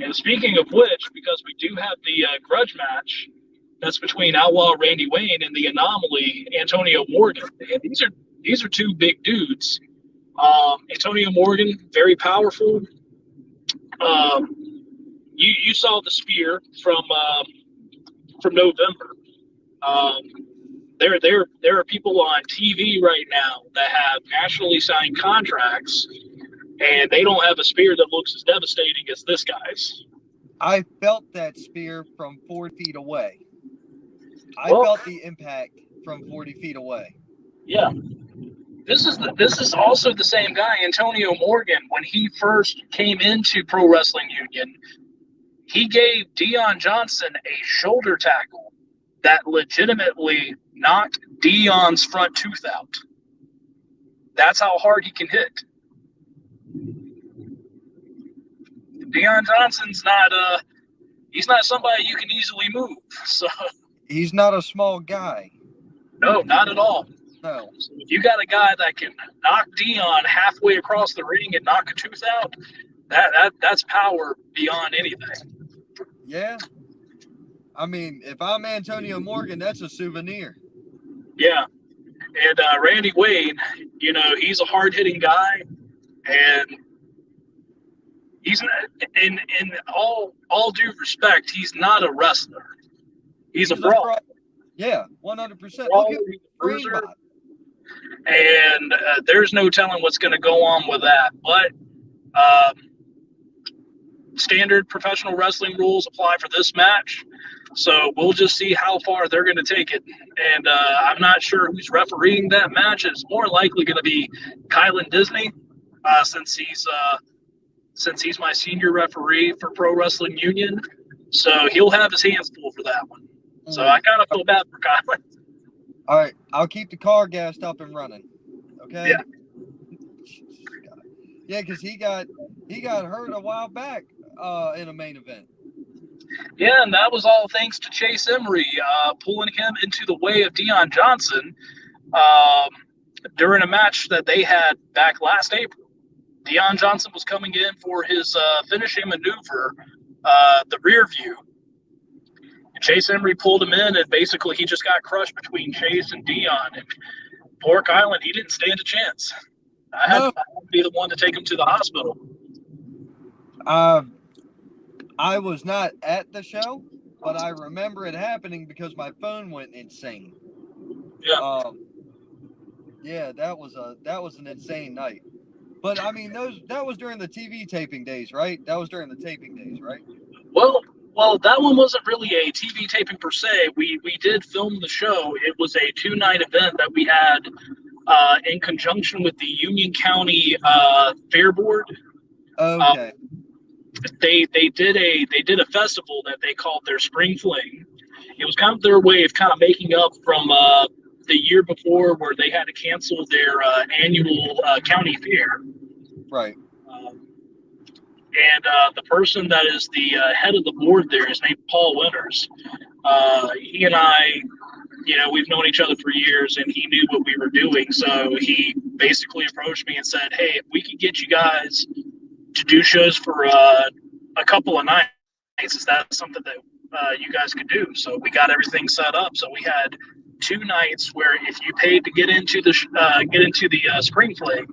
S3: And speaking of which, because we do have the grudge match that's between Outlaw Randy Wayne and the Anomaly Antonio Morgan. And these are two big dudes. Antonio Morgan, very powerful. You saw the spear from November. There are people on TV right now that have nationally signed contracts, and they don't have a spear that looks as devastating as this guy's.
S1: I felt that spear from 4 feet away. I felt the impact from 40 feet away.
S3: Yeah. This is also the same guy, Antonio Morgan. When he first came into Pro Wrestling Union, he gave Dion Johnson a shoulder tackle that legitimately knocked Dion's front tooth out. That's how hard he can hit. Dion Johnson's he's not somebody you can easily move. So
S1: he's not a small guy.
S3: No, not at all.
S1: No.
S3: So if you got a guy that can knock Dion halfway across the ring and knock a tooth out, that's power beyond anything.
S1: Yeah. I mean, if I'm Antonio Morgan, that's a souvenir. Yeah.
S3: And Randy Wayne, he's a hard-hitting guy, and he's not, in all due respect, he's not a wrestler. He's a brawler.
S1: Yeah, 100%.
S3: Look at bruiser. And there's no telling what's going to go on with that. But standard professional wrestling rules apply for this match. So we'll just see how far they're going to take it. And I'm not sure who's refereeing that match. It's more likely going to be Kylan Disney, since he's my senior referee for Pro Wrestling Union. So he'll have his hands full for that one. So I kind of feel bad for Kylan.
S1: All right, I'll keep the car gassed up and running. Okay.
S3: Yeah.
S1: Yeah, because he got hurt a while back in a main event.
S3: Yeah, and that was all thanks to Chase Emery pulling him into the way of Dion Johnson during a match that they had back last April. Dion Johnson was coming in for his finishing maneuver, the rear view. And Chase Emery pulled him in, and basically he just got crushed between Chase and Dion. And poor Kylan, he didn't stand a chance. I had to be the one to take him to the hospital.
S1: I was not at the show, but I remember it happening because my phone went insane.
S3: Yeah.
S1: Yeah, that was an insane night. But I mean, that was during the TV taping days, right? That was during the taping days, right?
S3: Well, that one wasn't really a TV taping per se. We did film the show. It was a 2-night event that we had in conjunction with the Union County Fair Board.
S1: Okay.
S3: They did a festival that they called their Spring Fling. It was kind of their way of kind of making up from the year before where they had to cancel their annual county fair.
S1: Right.
S3: And the person that is the head of the board there is named Paul Winters. He and I, we've known each other for years, and he knew what we were doing. So he basically approached me and said, hey, if we could get you guys to do shows for a couple of nights, is that something that you guys could do? So we got everything set up. So we had 2 nights where if you paid to get into the Spring Fling,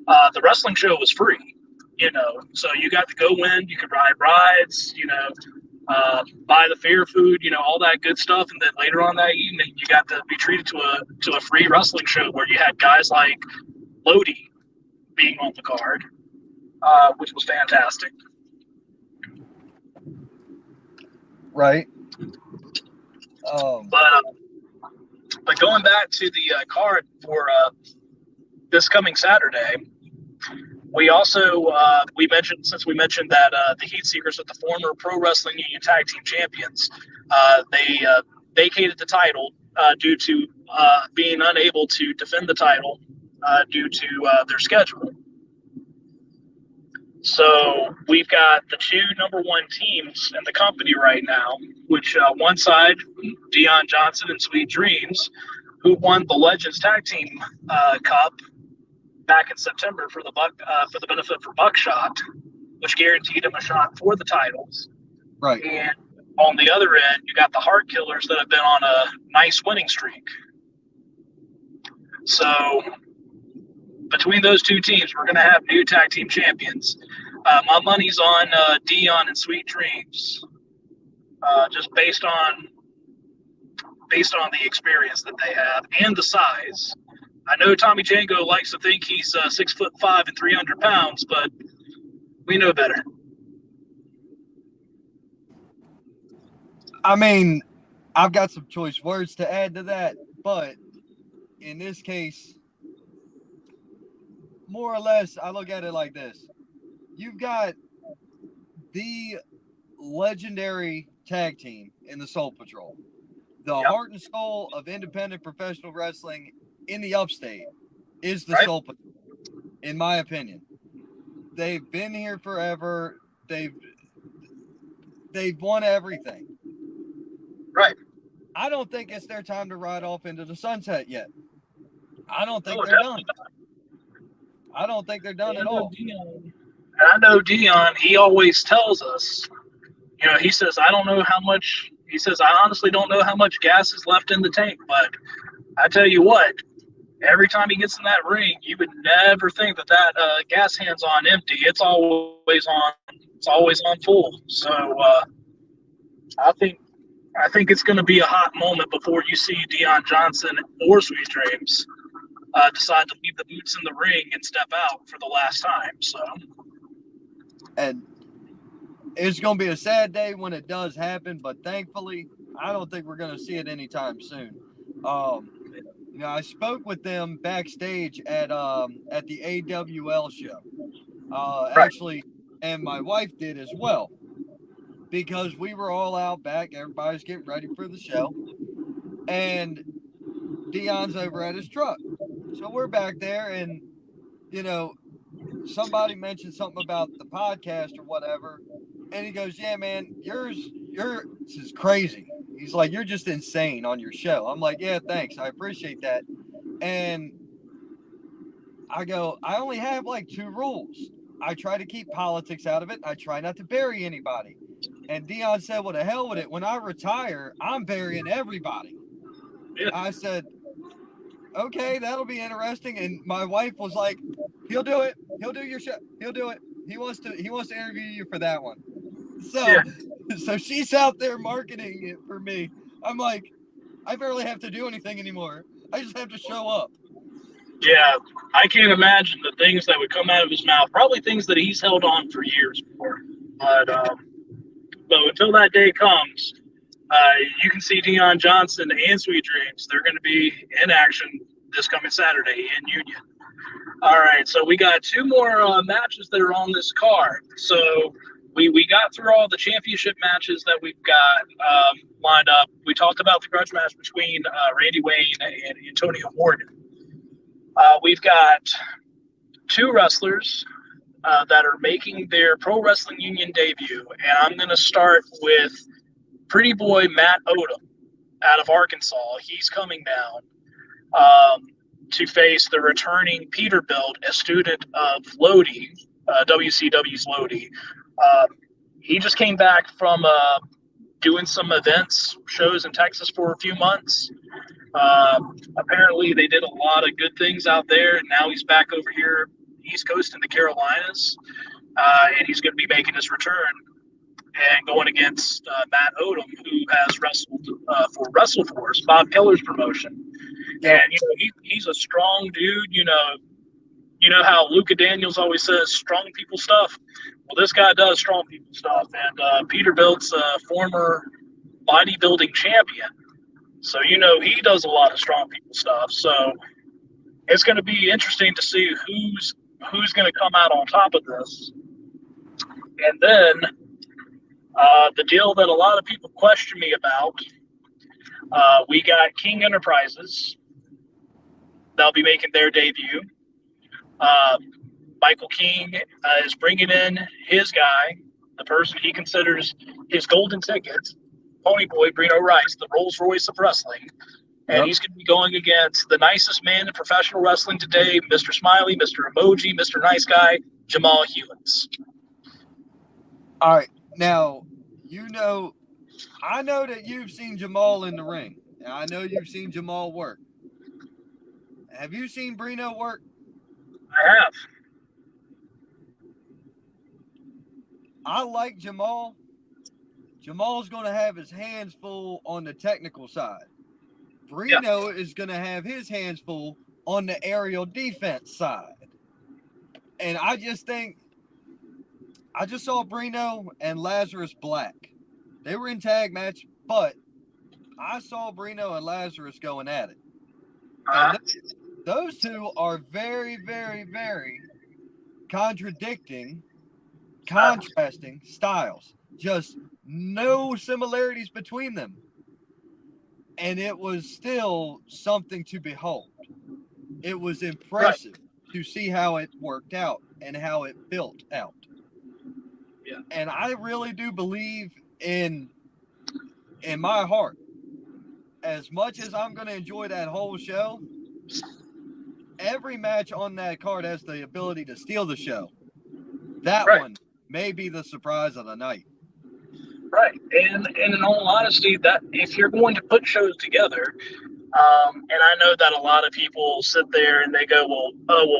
S3: the wrestling show was free. So you got to go in, you could ride rides, buy the fair food, all that good stuff. And then later on that evening, you got to be treated to a free wrestling show where you had guys like Lodi being on the card, which was fantastic.
S1: Right.
S3: But But going back to the card for this coming Saturday, we also we mentioned that the Heat Seekers, with the former Pro Wrestling Union Tag Team Champions, they vacated the title due to being unable to defend the title due to their schedule. So we've got the two number one teams in the company right now, which one side, Dion Johnson and Sweet Dreams, who won the Legends Tag Team Cup back in September for the benefit for Buckshot, which guaranteed him a shot for the titles.
S1: Right.
S3: And on the other end, you got the Heart Killers that have been on a nice winning streak. So between those two teams, we're going to have new tag team champions. My money's on Dion and Sweet Dreams, just based on the experience that they have and the size. I know Tommy Django likes to think he's 6'5" and 300 pounds, but we know better.
S1: I mean, I've got some choice words to add to that, but in this case, more or less, I look at it like this. You've got the legendary tag team in the Soul Patrol, the heart and soul of independent professional wrestling in the upstate is the Soul Patrol, in my opinion. They've been here forever. They've won everything.
S3: Right.
S1: I don't think it's their time to ride off into the sunset yet. I don't think they're done. I don't think they're done at all.
S3: And I know Dion, he always tells us, he says, I honestly don't know how much gas is left in the tank, but I tell you what, every time he gets in that ring, you would never think that gas hand's on empty. It's always on full. So I think it's going to be a hot moment before you see Dion Johnson or Sweet Dreams decide to leave the boots in the ring and step out for the last time. So,
S1: and it's going to be a sad day when it does happen, but thankfully, I don't think we're going to see it anytime soon. I spoke with them backstage at the AWL show, actually, and my wife did as well, because we were all out back. Everybody's getting ready for the show, and Dion's over at his truck. So we're back there, and, somebody mentioned something about the podcast or whatever, and he goes, yeah, man, yours is crazy. He's like, you're just insane on your show. I'm like, yeah, thanks. I appreciate that. And I go, I only have like 2 rules. I try to keep politics out of it. I try not to bury anybody. And Dion said, well, to hell with it. When I retire, I'm burying everybody. Yeah. I said, okay, that'll be interesting. And my wife was like, he'll do it. He'll do your show. He'll do it. He wants to interview you for that one. So she's out there marketing it for me. I'm like, I barely have to do anything anymore. I just have to show up.
S3: Yeah, I can't imagine the things that would come out of his mouth. Probably things that he's held on for years for. But until that day comes, you can see Dion Johnson and Sweet Dreams. They're going to be in action this coming Saturday in Union. All right, so we got 2 more matches that are on this card. So we got through all the championship matches that we've got lined up. We talked about the grudge match between Randy Wayne and Antonio Morgan. We've got 2 wrestlers that are making their Pro Wrestling Union debut, and I'm going to start with Pretty Boy Matt Odom out of Arkansas. He's coming down to face the returning Peterbilt, a student of Lodi, WCW's Lodi. He just came back from doing some shows in Texas for a few months. Apparently they did a lot of good things out there, and now he's back over here East Coast in the Carolinas, and he's going to be making his return and going against Matt Odom, who has wrestled for WrestleForce, Bob Keller's promotion. And he's a strong dude. You know how Luka Daniels always says strong people stuff. Well, this guy does strong people stuff. And Peterbilt's a former bodybuilding champion. So, you know, he does a lot of strong people stuff. So it's going to be interesting to see who's going to come out on top of this. And then the deal that a lot of people question me about, we got King Enterprises. They'll be making their debut. Michael King is bringing in his guy, the person he considers his golden ticket, Pony Boy Brino Rice, the Rolls Royce of wrestling. And
S1: Yep.
S3: he's going to be going against the nicest man in professional wrestling today, Mr. Smiley, Mr. Emoji, Mr. Nice Guy, Jamal Hewins.
S1: All right. Now, I know that you've seen Jamal in the ring. And I know you've seen Jamal work. Have you seen Brino work?
S3: I have.
S1: I like Jamal. Jamal's going to have his hands full on the technical side. Brino is going to have his hands full on the aerial defense side. And I just saw Brino and Lazarus Black. They were in tag match, but I saw Brino and Lazarus going at it. And those two are very, very, very contrasting styles. Just no similarities between them. And it was still something to behold. It was impressive to see how it worked out and how it built out.
S3: Yeah.
S1: And I really do believe in my heart, as much as I'm going to enjoy that whole show, every match on that card has the ability to steal the show. That one may be the surprise of the night.
S3: Right. And in all honesty, that if you're going to put shows together, and I know that a lot of people sit there and they go, well,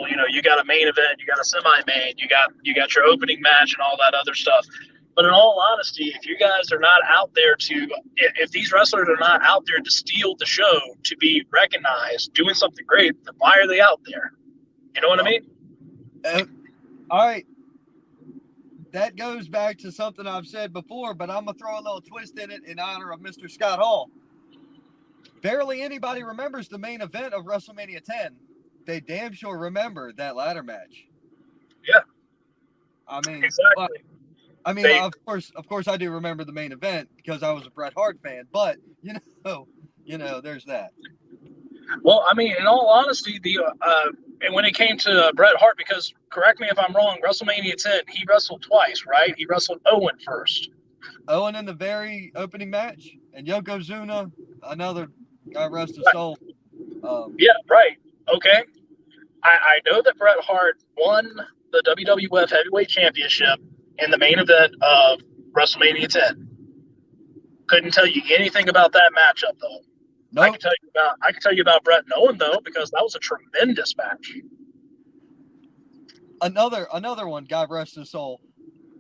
S3: you know, you got a main event, you got a semi-main, you got your opening match and all that other stuff. But in all honesty, if you guys are not out there if these wrestlers are not out there to steal the show, to be recognized, doing something great, then why are they out there? You know what I mean?
S1: All right. That goes back to something I've said before, but I'm going to throw a little twist in it in honor of Mr. Scott Hall. Barely anybody remembers the main event of WrestleMania 10. They damn sure remember that ladder match.
S3: Yeah.
S1: I mean,
S3: exactly.
S1: Of course, I do remember the main event because I was a Bret Hart fan. But you know, there's that.
S3: Well, I mean, in all honesty, and when it came to Bret Hart, because correct me if I'm wrong, WrestleMania 10, he wrestled twice, right? He wrestled Owen first.
S1: Owen in the very opening match, and Yokozuna, another, God rest his soul.
S3: Yeah, right. Okay. I know that Bret Hart won the WWF Heavyweight Championship in the main event of WrestleMania 10. Couldn't tell you anything about that matchup, though.
S1: Nope.
S3: I can tell you about Bret and Owen, though, because that was a tremendous match.
S1: Another one, God rest his soul.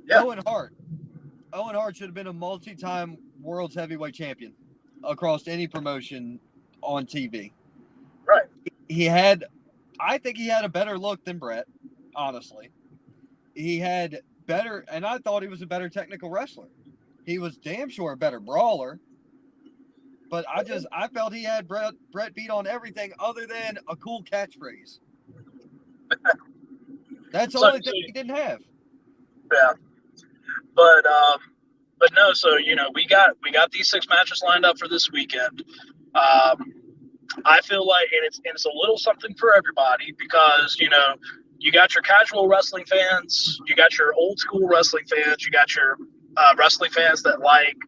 S3: Yeah.
S1: Owen Hart should have been a multi-time world's heavyweight champion across any promotion on TV.
S3: Right.
S1: I think he had a better look than Bret, honestly. He had better, and I thought he was a better technical wrestler. He was damn sure a better brawler. But I felt he had Bret beat on everything other than a cool catchphrase. That's the only thing he didn't have.
S3: Yeah. But no, so you know, we got these 6 matches lined up for this weekend. I feel like it's a little something for everybody because, you know, you got your casual wrestling fans, you got your old school wrestling fans, you got your wrestling fans that like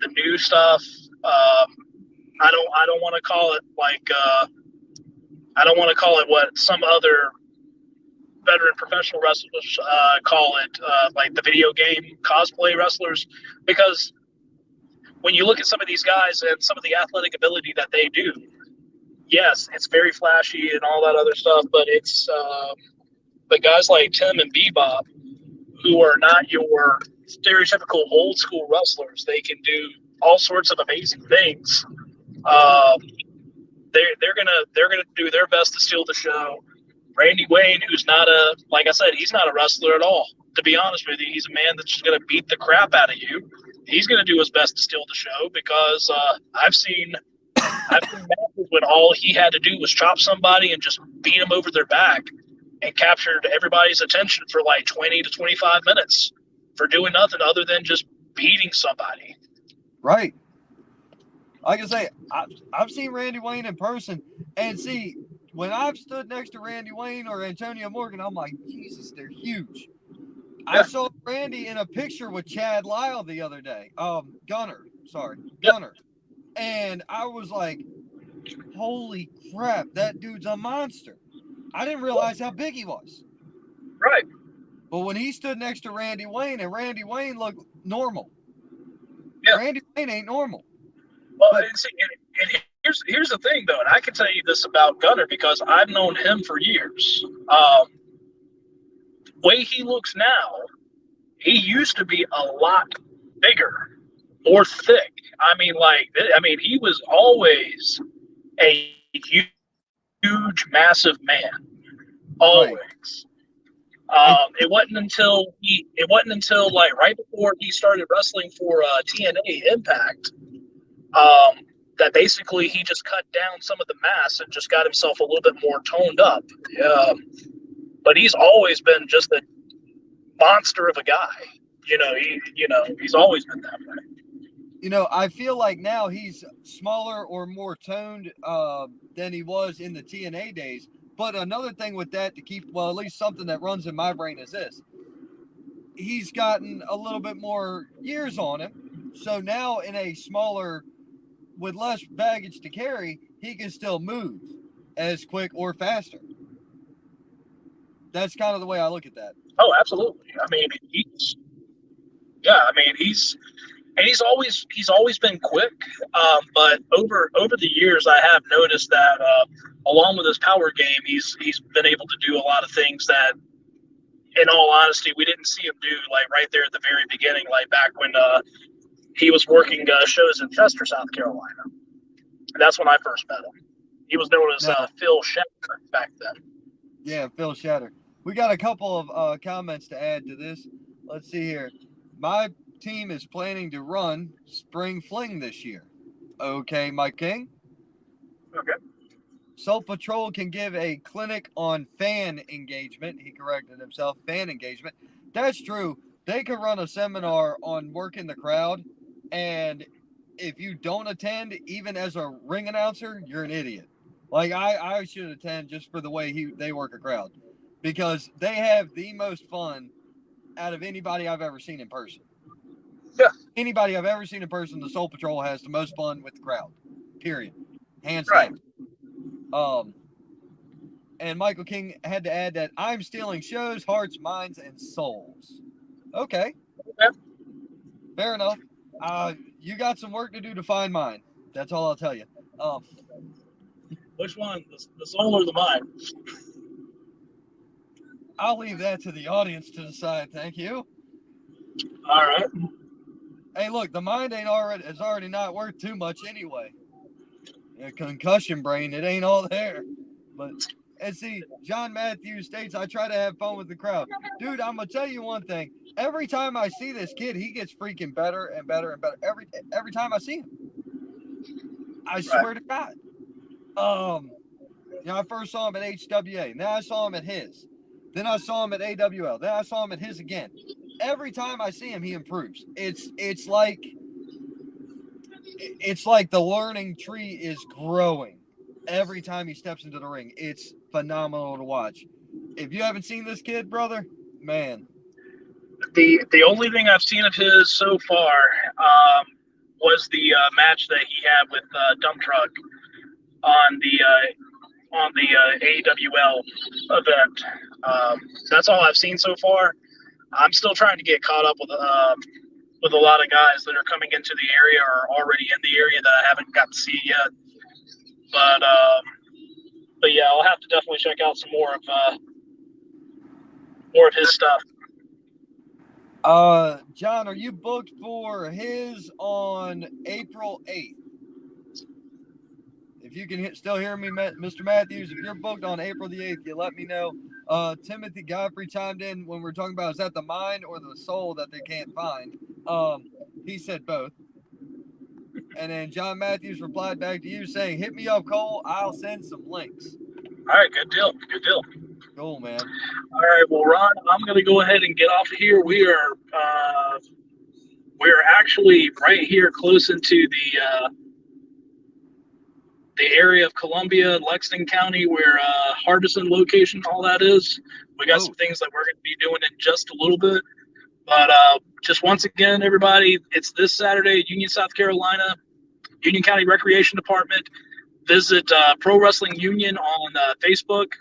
S3: the new stuff. I don't want to call it like I don't want to call it what some other veteran professional wrestlers call it, like the video game cosplay wrestlers, because when you look at some of these guys and some of the athletic ability that they do, yes, it's very flashy and all that other stuff, but it's the guys like Tim and Bebop, who are not your stereotypical old school wrestlers. They can do all sorts of amazing things. They're gonna do their best to steal the show. Randy Wayne, who's like I said, he's not a wrestler at all. To be honest with you, he's a man that's just gonna beat the crap out of you. He's gonna do his best to steal the show because I've seen I've seen matches when all he had to do was chop somebody and just beat them over their back and captured everybody's attention for like 20 to 25 minutes for doing nothing other than just beating somebody.
S1: Right. Like I say, I've seen Randy Wayne in person, and see, when I've stood next to Randy Wayne or Antonio Morgan, I'm like, Jesus, they're huge. Yeah. I saw Randy in a picture with Chad Lyle the other day. Gunner. And I was like, holy crap, that dude's a monster. I didn't realize how big he was.
S3: Right.
S1: But when he stood next to Randy Wayne, and Randy Wayne looked normal.
S3: Yeah.
S1: Randy Wayne ain't normal.
S3: Well, and here's the thing, though, and I can tell you this about Gunner because I've known him for years. Way he looks now, he used to be a lot bigger, more thick. I mean, he was always a huge, massive man. Always. Right. It wasn't until like right before he started wrestling for TNA Impact that basically he just cut down some of the mass and just got himself a little bit more toned up. But he's always been just a monster of a guy. He's always been that way.
S1: I feel like now he's smaller or more toned than he was in the TNA days. But another thing with that at least something that runs in my brain is this. He's gotten a little bit more years on him. So now in a smaller, with less baggage to carry, he can still move as quick or faster. That's kind of the way I look at that.
S3: Oh, absolutely. I mean, he's always been quick. But over the years, I have noticed that along with his power game, he's been able to do a lot of things that, in all honesty, we didn't see him do like right there at the very beginning, like back when he was working shows in Chester, South Carolina. And that's when I first met him. He was known as Phil Shatter back then.
S1: Yeah, Phil Shatter. We got a couple of comments to add to this. Let's see here. My team is planning to run Spring Fling this year. Okay, Mike King.
S3: Okay.
S1: Soul Patrol can give a clinic on fan engagement. He corrected himself. Fan engagement. That's true. They could run a seminar on working the crowd, and if you don't attend, even as a ring announcer, you're an idiot. Like I should attend just for the way they work a crowd, because they have the most fun out of anybody I've ever seen in person.
S3: Yeah.
S1: Anybody I've ever seen in person, the Soul Patrol has the most fun with the crowd. Period. Hands
S3: down.
S1: And Michael King had to add that I'm stealing shows, hearts, minds, and souls. Okay.
S3: Yeah.
S1: Fair enough. You got some work to do to find mine. That's all I'll tell you.
S3: Which one? The soul or the mind?
S1: I'll leave that to the audience to decide. Thank you.
S3: All right.
S1: Hey, look, the mind is already not worth too much anyway. Concussion brain, it ain't all there. But and see, John Matthews states, I try to have fun with the crowd. Dude, I'm gonna tell you one thing. Every time I see this kid, he gets freaking better and better and better. Every time I see him. I swear to God. I first saw him at HWA. Then I saw him at his. Then I saw him at AWL. Then I saw him at his again. Every time I see him, he improves. It's like the learning tree is growing every time he steps into the ring. It's phenomenal to watch. If you haven't seen this kid, brother, man.
S3: The only thing I've seen of his so far was the match that he had with Dump Truck on the AWL event. That's all I've seen so far. I'm still trying to get caught up with a lot of guys that are coming into the area or already in the area that I haven't got to see yet. But yeah, I'll have to definitely check out some more of his stuff.
S1: John, are you booked for his on April 8th? If you can still hear me, Mr. Matthews, if you're booked on April the 8th, you let me know. Timothy Godfrey chimed in when we're talking about, is that the mind or the soul that they can't find? He said both. And then John Matthews replied back to you saying, hit me up, Cole. I'll send some links.
S3: All right, good deal. Good deal.
S1: Cool, man.
S3: All right, well, Ron, I'm going to go ahead and get off of here. We're actually right here close into the area of Columbia, Lexington County, where Hardison location, all that is. We got some things that we're going to be doing in just a little bit. But just once again, everybody, it's this Saturday, Union, South Carolina, Union County Recreation Department. Visit Pro Wrestling Union on Facebook.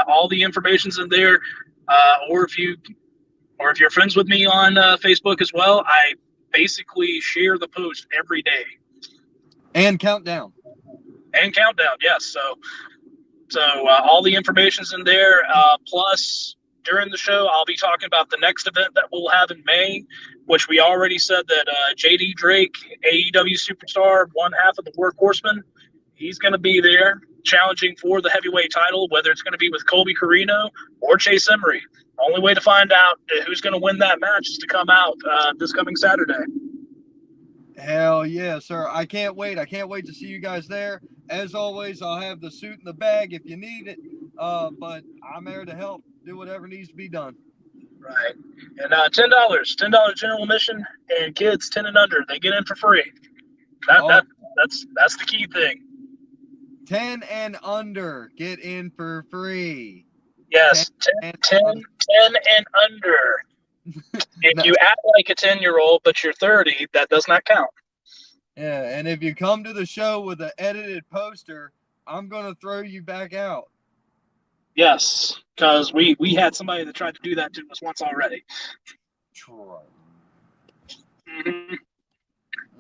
S3: All the information's in there. Or if you're friends with me on Facebook as well, I basically share the post every day.
S1: And countdown.
S3: Yes. So all the information's in there. Plus, during the show, I'll be talking about the next event that we'll have in May, which we already said that JD Drake, AEW superstar, one half of the Workhorsemen, he's going to be there challenging for the heavyweight title, whether it's going to be with Colby Carino or Chase Emery. Only way to find out who's going to win that match is to come out this coming Saturday.
S1: Hell yeah, sir. I can't wait. I can't wait to see you guys there. As always, I'll have the suit in the bag if you need it. But I'm there to help do whatever needs to be done.
S3: Right. And $10 general admission, and kids 10 and under, they get in for free. That's the key thing.
S1: 10 and under get in for free.
S3: Yes, 10 and under. If you act like a 10-year-old, but you're 30, that does not count.
S1: Yeah, and if you come to the show with an edited poster, I'm going to throw you back out.
S3: Yes, because we had somebody that tried to do that to us once already. Mm-hmm.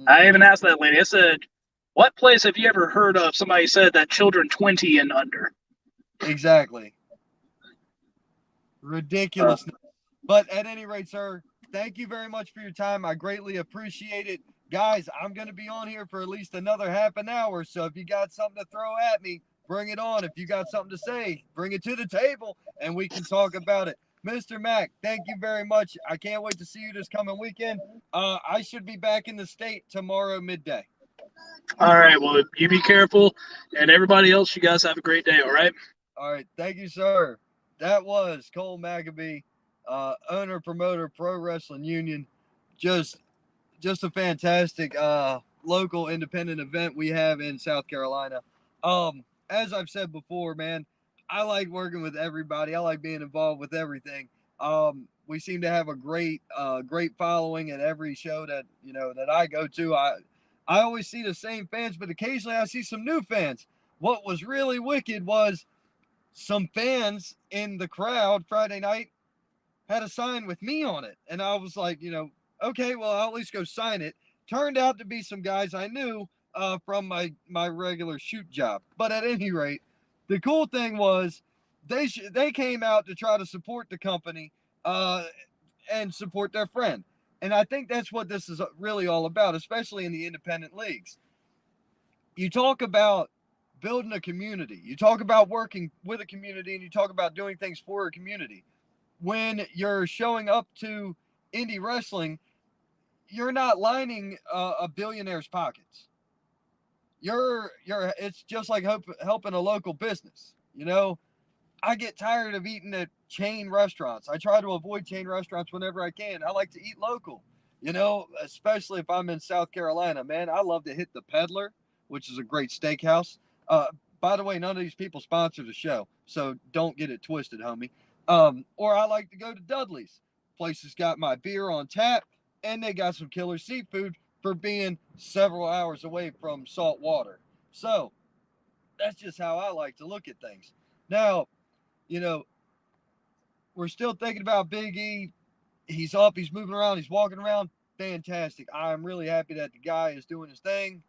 S3: I even asked that lady, I said, what place have you ever heard of somebody said that children 20 and under?
S1: Exactly. Ridiculousness. But at any rate, sir, thank you very much for your time. I greatly appreciate it. Guys, I'm going to be on here for at least another half an hour. So if you got something to throw at me, bring it on. If you got something to say, bring it to the table and we can talk about it. Mr. Mack, thank you very much. I can't wait to see you this coming weekend. I should be back in the state tomorrow midday.
S3: All right. Well, you be careful. And everybody else, you guys have a great day. All right.
S1: All right. Thank you, sir. That was Cole McAbee, owner, promoter, Pro Wrestling Union. Just a fantastic local independent event we have in South Carolina. As I've said before, man, I like working with everybody. I like being involved with everything. We seem to have a great following at every show that I go to. I always see the same fans, but occasionally I see some new fans. What was really wicked was some fans in the crowd Friday night had a sign with me on it. And I was like, okay, well, I'll at least go sign it. Turned out to be some guys I knew from my regular shoot job. But at any rate, the cool thing was they came out to try to support the company and support their friend. And I think that's what this is really all about, especially in the independent leagues. You talk about building a community. You talk about working with a community, and you talk about doing things for a community. When you're showing up to indie wrestling, you're not lining a billionaire's pockets. It's just like helping a local business. I get tired of eating at chain restaurants. I try to avoid chain restaurants whenever I can. I like to eat local, especially if I'm in South Carolina, man. I love to hit the Peddler, which is a great steakhouse. By the way, none of these people sponsor the show, so don't get it twisted, homie. Or I like to go to Dudley's. Place has got my beer on tap, and they got some killer seafood for being several hours away from salt water. So that's just how I like to look at things. Now, we're still thinking about Big E. He's up, he's moving around, he's walking around. Fantastic. I'm really happy that the guy is doing his thing.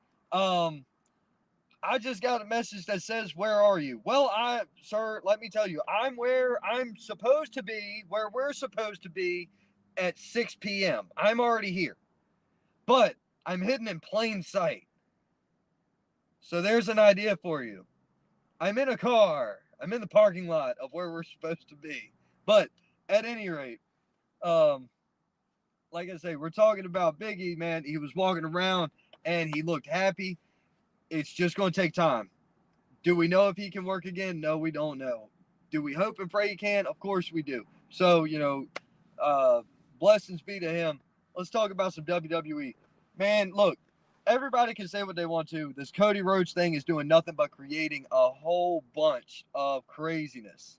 S1: I just got a message that says, where are you? Well, sir, let me tell you, I'm where I'm supposed to be, where we're supposed to be at 6 p.m. I'm already here. But I'm hidden in plain sight. So there's an idea for you. I'm in a car. I'm in the parking lot of where we're supposed to be. But at any rate, like I say, we're talking about Big E, man. He was walking around, and he looked happy. It's just going to take time. Do we know if he can work again? No, we don't know. Do we hope and pray he can? Of course we do. So, blessings be to him. Let's talk about some WWE. Man, look, everybody can say what they want to. This Cody Rhodes thing is doing nothing but creating a whole bunch of craziness.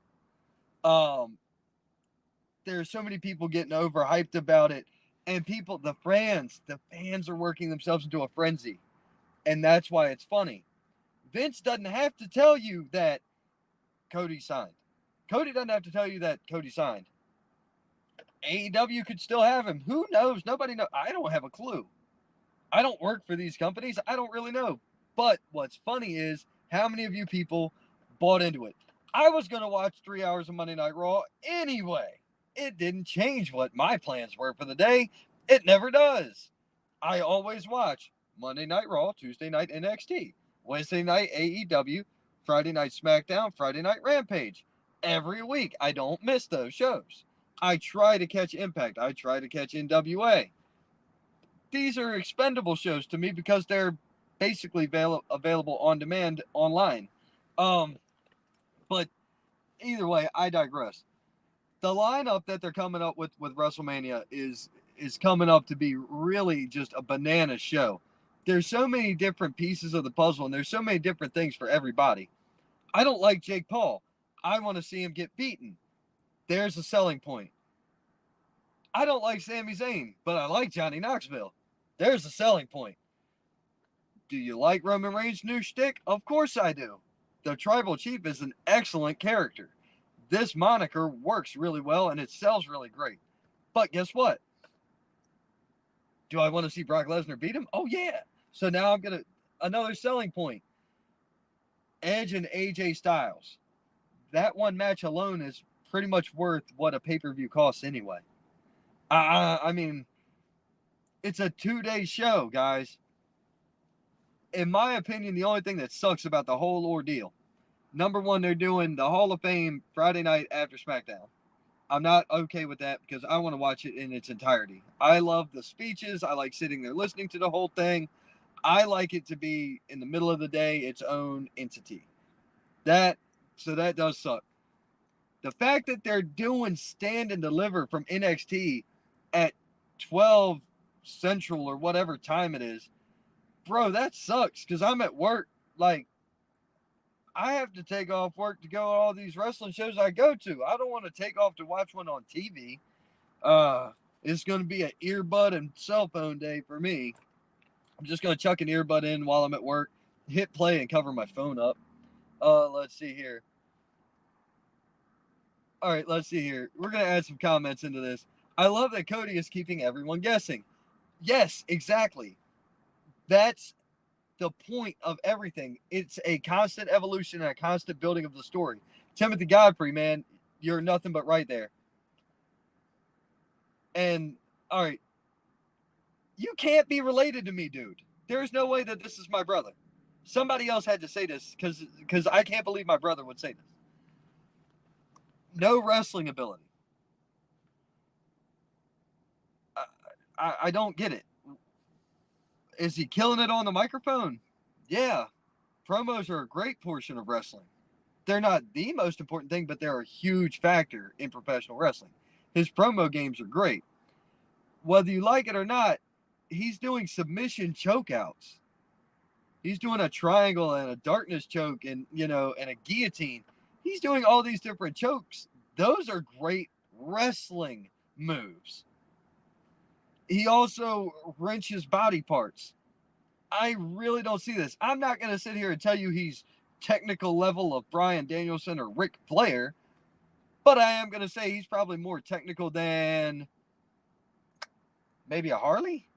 S1: There's so many people getting overhyped about it, and the fans are working themselves into a frenzy, and that's why it's funny. Vince doesn't have to tell you that Cody signed. Cody doesn't have to tell you that Cody signed. AEW could still have him. Who knows? Nobody knows. I don't have a clue. I don't work for these companies. I don't really know. But what's funny is how many of you people bought into it. I was going to watch 3 hours of Monday Night Raw anyway. It didn't change what my plans were for the day. It never does. I always watch Monday Night Raw, Tuesday night NXT, Wednesday night AEW, Friday night SmackDown, Friday night Rampage. Every week. I don't miss those shows. I try to catch Impact. I try to catch NWA. These are expendable shows to me because they're basically available on demand online. But either way, I digress. The lineup that they're coming up with WrestleMania is coming up to be really just a banana show. There's so many different pieces of the puzzle, and there's so many different things for everybody. I don't like Jake Paul. I want to see him get beaten. There's a selling point. I don't like Sami Zayn, but I like Johnny Knoxville. There's a selling point. Do you like Roman Reigns' new shtick? Of course I do. The Tribal Chief is an excellent character. This moniker works really well and it sells really great. But guess what? Do I want to see Brock Lesnar beat him? Oh, yeah. So now another selling point. Edge and AJ Styles. That one match alone is pretty much worth what a pay-per-view costs anyway. I mean, it's a 2-day show, guys. In my opinion, the only thing that sucks about the whole ordeal, number one, they're doing the Hall of Fame Friday night after SmackDown. I'm not okay with that because I want to watch it in its entirety. I love the speeches. I like sitting there listening to the whole thing. I like it to be in the middle of the day, its own entity. So that does suck. The fact that they're doing Stand and Deliver from NXT at 12 Central or whatever time it is, bro, that sucks because I'm at work. Like, I have to take off work to go to all these wrestling shows I go to. I don't want to take off to watch one on TV. It's going to be an earbud and cell phone day for me. I'm just going to chuck an earbud in while I'm at work, hit play, and cover my phone up. Let's see here. All right, let's see here. We're going to add some comments into this. I love that Cody is keeping everyone guessing. Yes, exactly. That's the point of everything. It's a constant evolution and a constant building of the story. Timothy Godfrey, man, you're nothing but right there. And, all right, you can't be related to me, dude. There's no way that this is my brother. Somebody else had to say this because I can't believe my brother would say this. No wrestling ability. I don't get it. Is he killing it on the microphone? Yeah. Promos are a great portion of wrestling. They're not the most important thing, but they're a huge factor in professional wrestling. His promo games are great. Whether you like it or not, he's doing submission chokeouts. He's doing a triangle and a darkness choke and a guillotine. He's doing all these different chokes. Those are great wrestling moves. He also wrenches body parts. I really don't see this. I'm not going to sit here and tell you he's technical level of Bryan Danielson or Ric Flair, but I am going to say he's probably more technical than maybe a Harley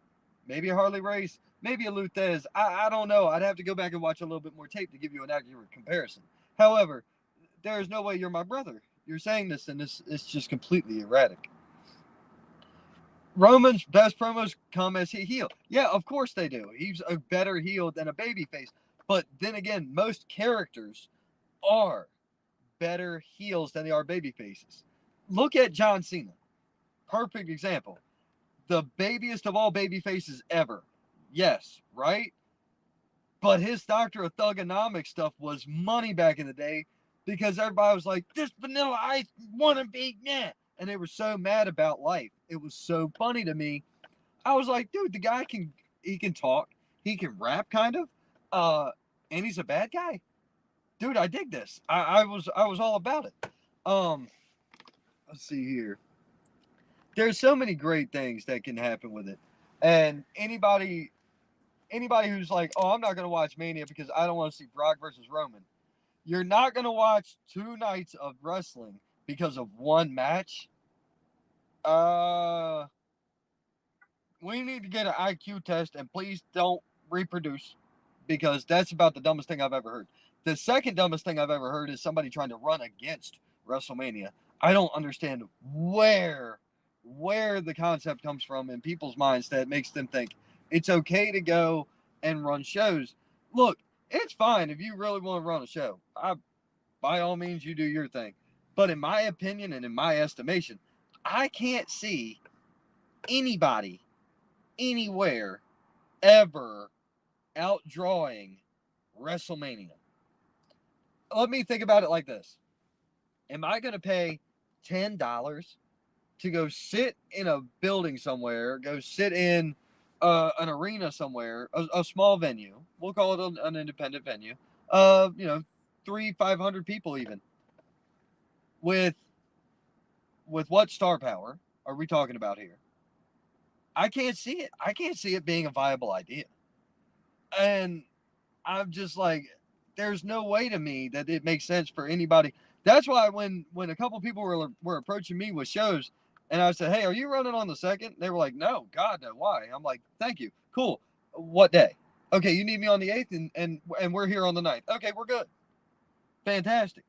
S1: Race, maybe a Luthez. I don't know. I'd have to go back and watch a little bit more tape to give you an accurate comparison. However, there is no way you're my brother. You're saying this, and it's just completely erratic. Roman's best promos come as he heel. Yeah, of course they do. He's a better heel than a babyface. But then again, most characters are better heels than they are babyfaces. Look at John Cena. Perfect example. The babiest of all babyfaces ever. Yes, right? But his Doctor of Thugonomics stuff was money back in the day because everybody was like, this Vanilla Ice wanna be, yeah. And they were so mad about life. It was so funny to me. I was like, dude, the guy he can talk, he can rap kind of, and he's a bad guy. Dude, I dig this. I was all about it. Let's see here. There's so many great things that can happen with it. And anybody who's like, oh, I'm not gonna watch Mania because I don't want to see Brock versus Roman. You're not gonna watch 2 nights of wrestling because of one match. We need to get an IQ test, and please don't reproduce because that's about the dumbest thing I've ever heard. The second dumbest thing I've ever heard is somebody trying to run against WrestleMania. I don't understand where the concept comes from in people's minds that makes them think it's okay to go and run shows. Look, it's fine if you really want to run a show. By all means, you do your thing. But in my opinion and in my estimation, I can't see anybody anywhere ever outdrawing WrestleMania. Let me think about it like this. Am I going to pay $10 to go sit in a building somewhere, go sit in an arena somewhere, a small venue? We'll call it an independent venue. 500 people even. With what star power are we talking about here? I can't see it. I can't see it being a viable idea. And I'm just like, there's no way to me that it makes sense for anybody. That's why when a couple people were approaching me with shows, and I said, "Hey, are you running on the second?" They were like, "No, God, no. Why?" I'm like, "Thank you, cool. What day? Okay, you need me on the 8th, and we're here on the 9th. Okay, we're good, fantastic."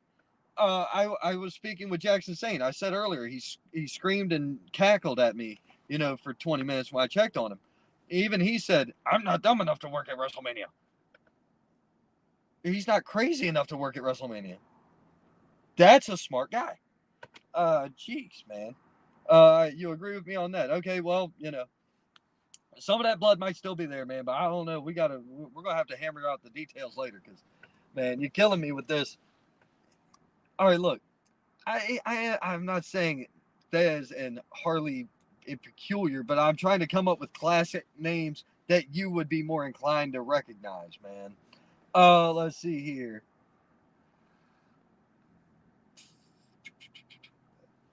S1: I was speaking with Jackson Saint. I said earlier he screamed and cackled at me, for 20 minutes when I checked on him. Even he said, "I'm not dumb enough to work at WrestleMania." He's not crazy enough to work at WrestleMania. That's a smart guy. Jeez, man. You agree with me on that? Okay, well, some of that blood might still be there, man, but I don't know. We're gonna have to hammer out the details later, because, man, you're killing me with this. All right, look, I'm not saying Thez and Harley in peculiar, but I'm trying to come up with classic names that you would be more inclined to recognize, man. Let's see here.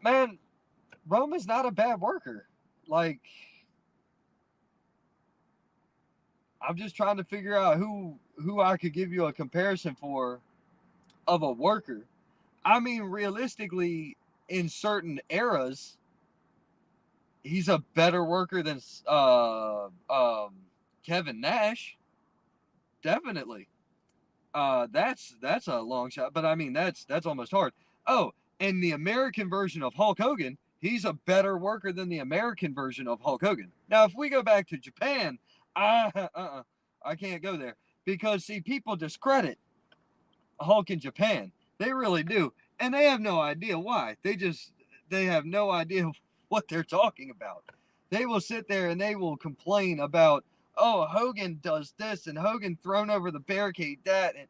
S1: Man, Roman's not a bad worker. Like, I'm just trying to figure out who I could give you a comparison for of a worker. I mean, realistically, in certain eras, he's a better worker than Kevin Nash. Definitely. That's a long shot, but I mean that's almost hard. Oh, and the American version of Hulk Hogan, he's a better worker than the American version of Hulk Hogan. Now, if we go back to Japan, I can't go there because see, people discredit Hulk in Japan. They really do, and they have no idea why. They have no idea what they're talking about. They will sit there and they will complain about, oh, Hogan does this and Hogan thrown over the barricade that, and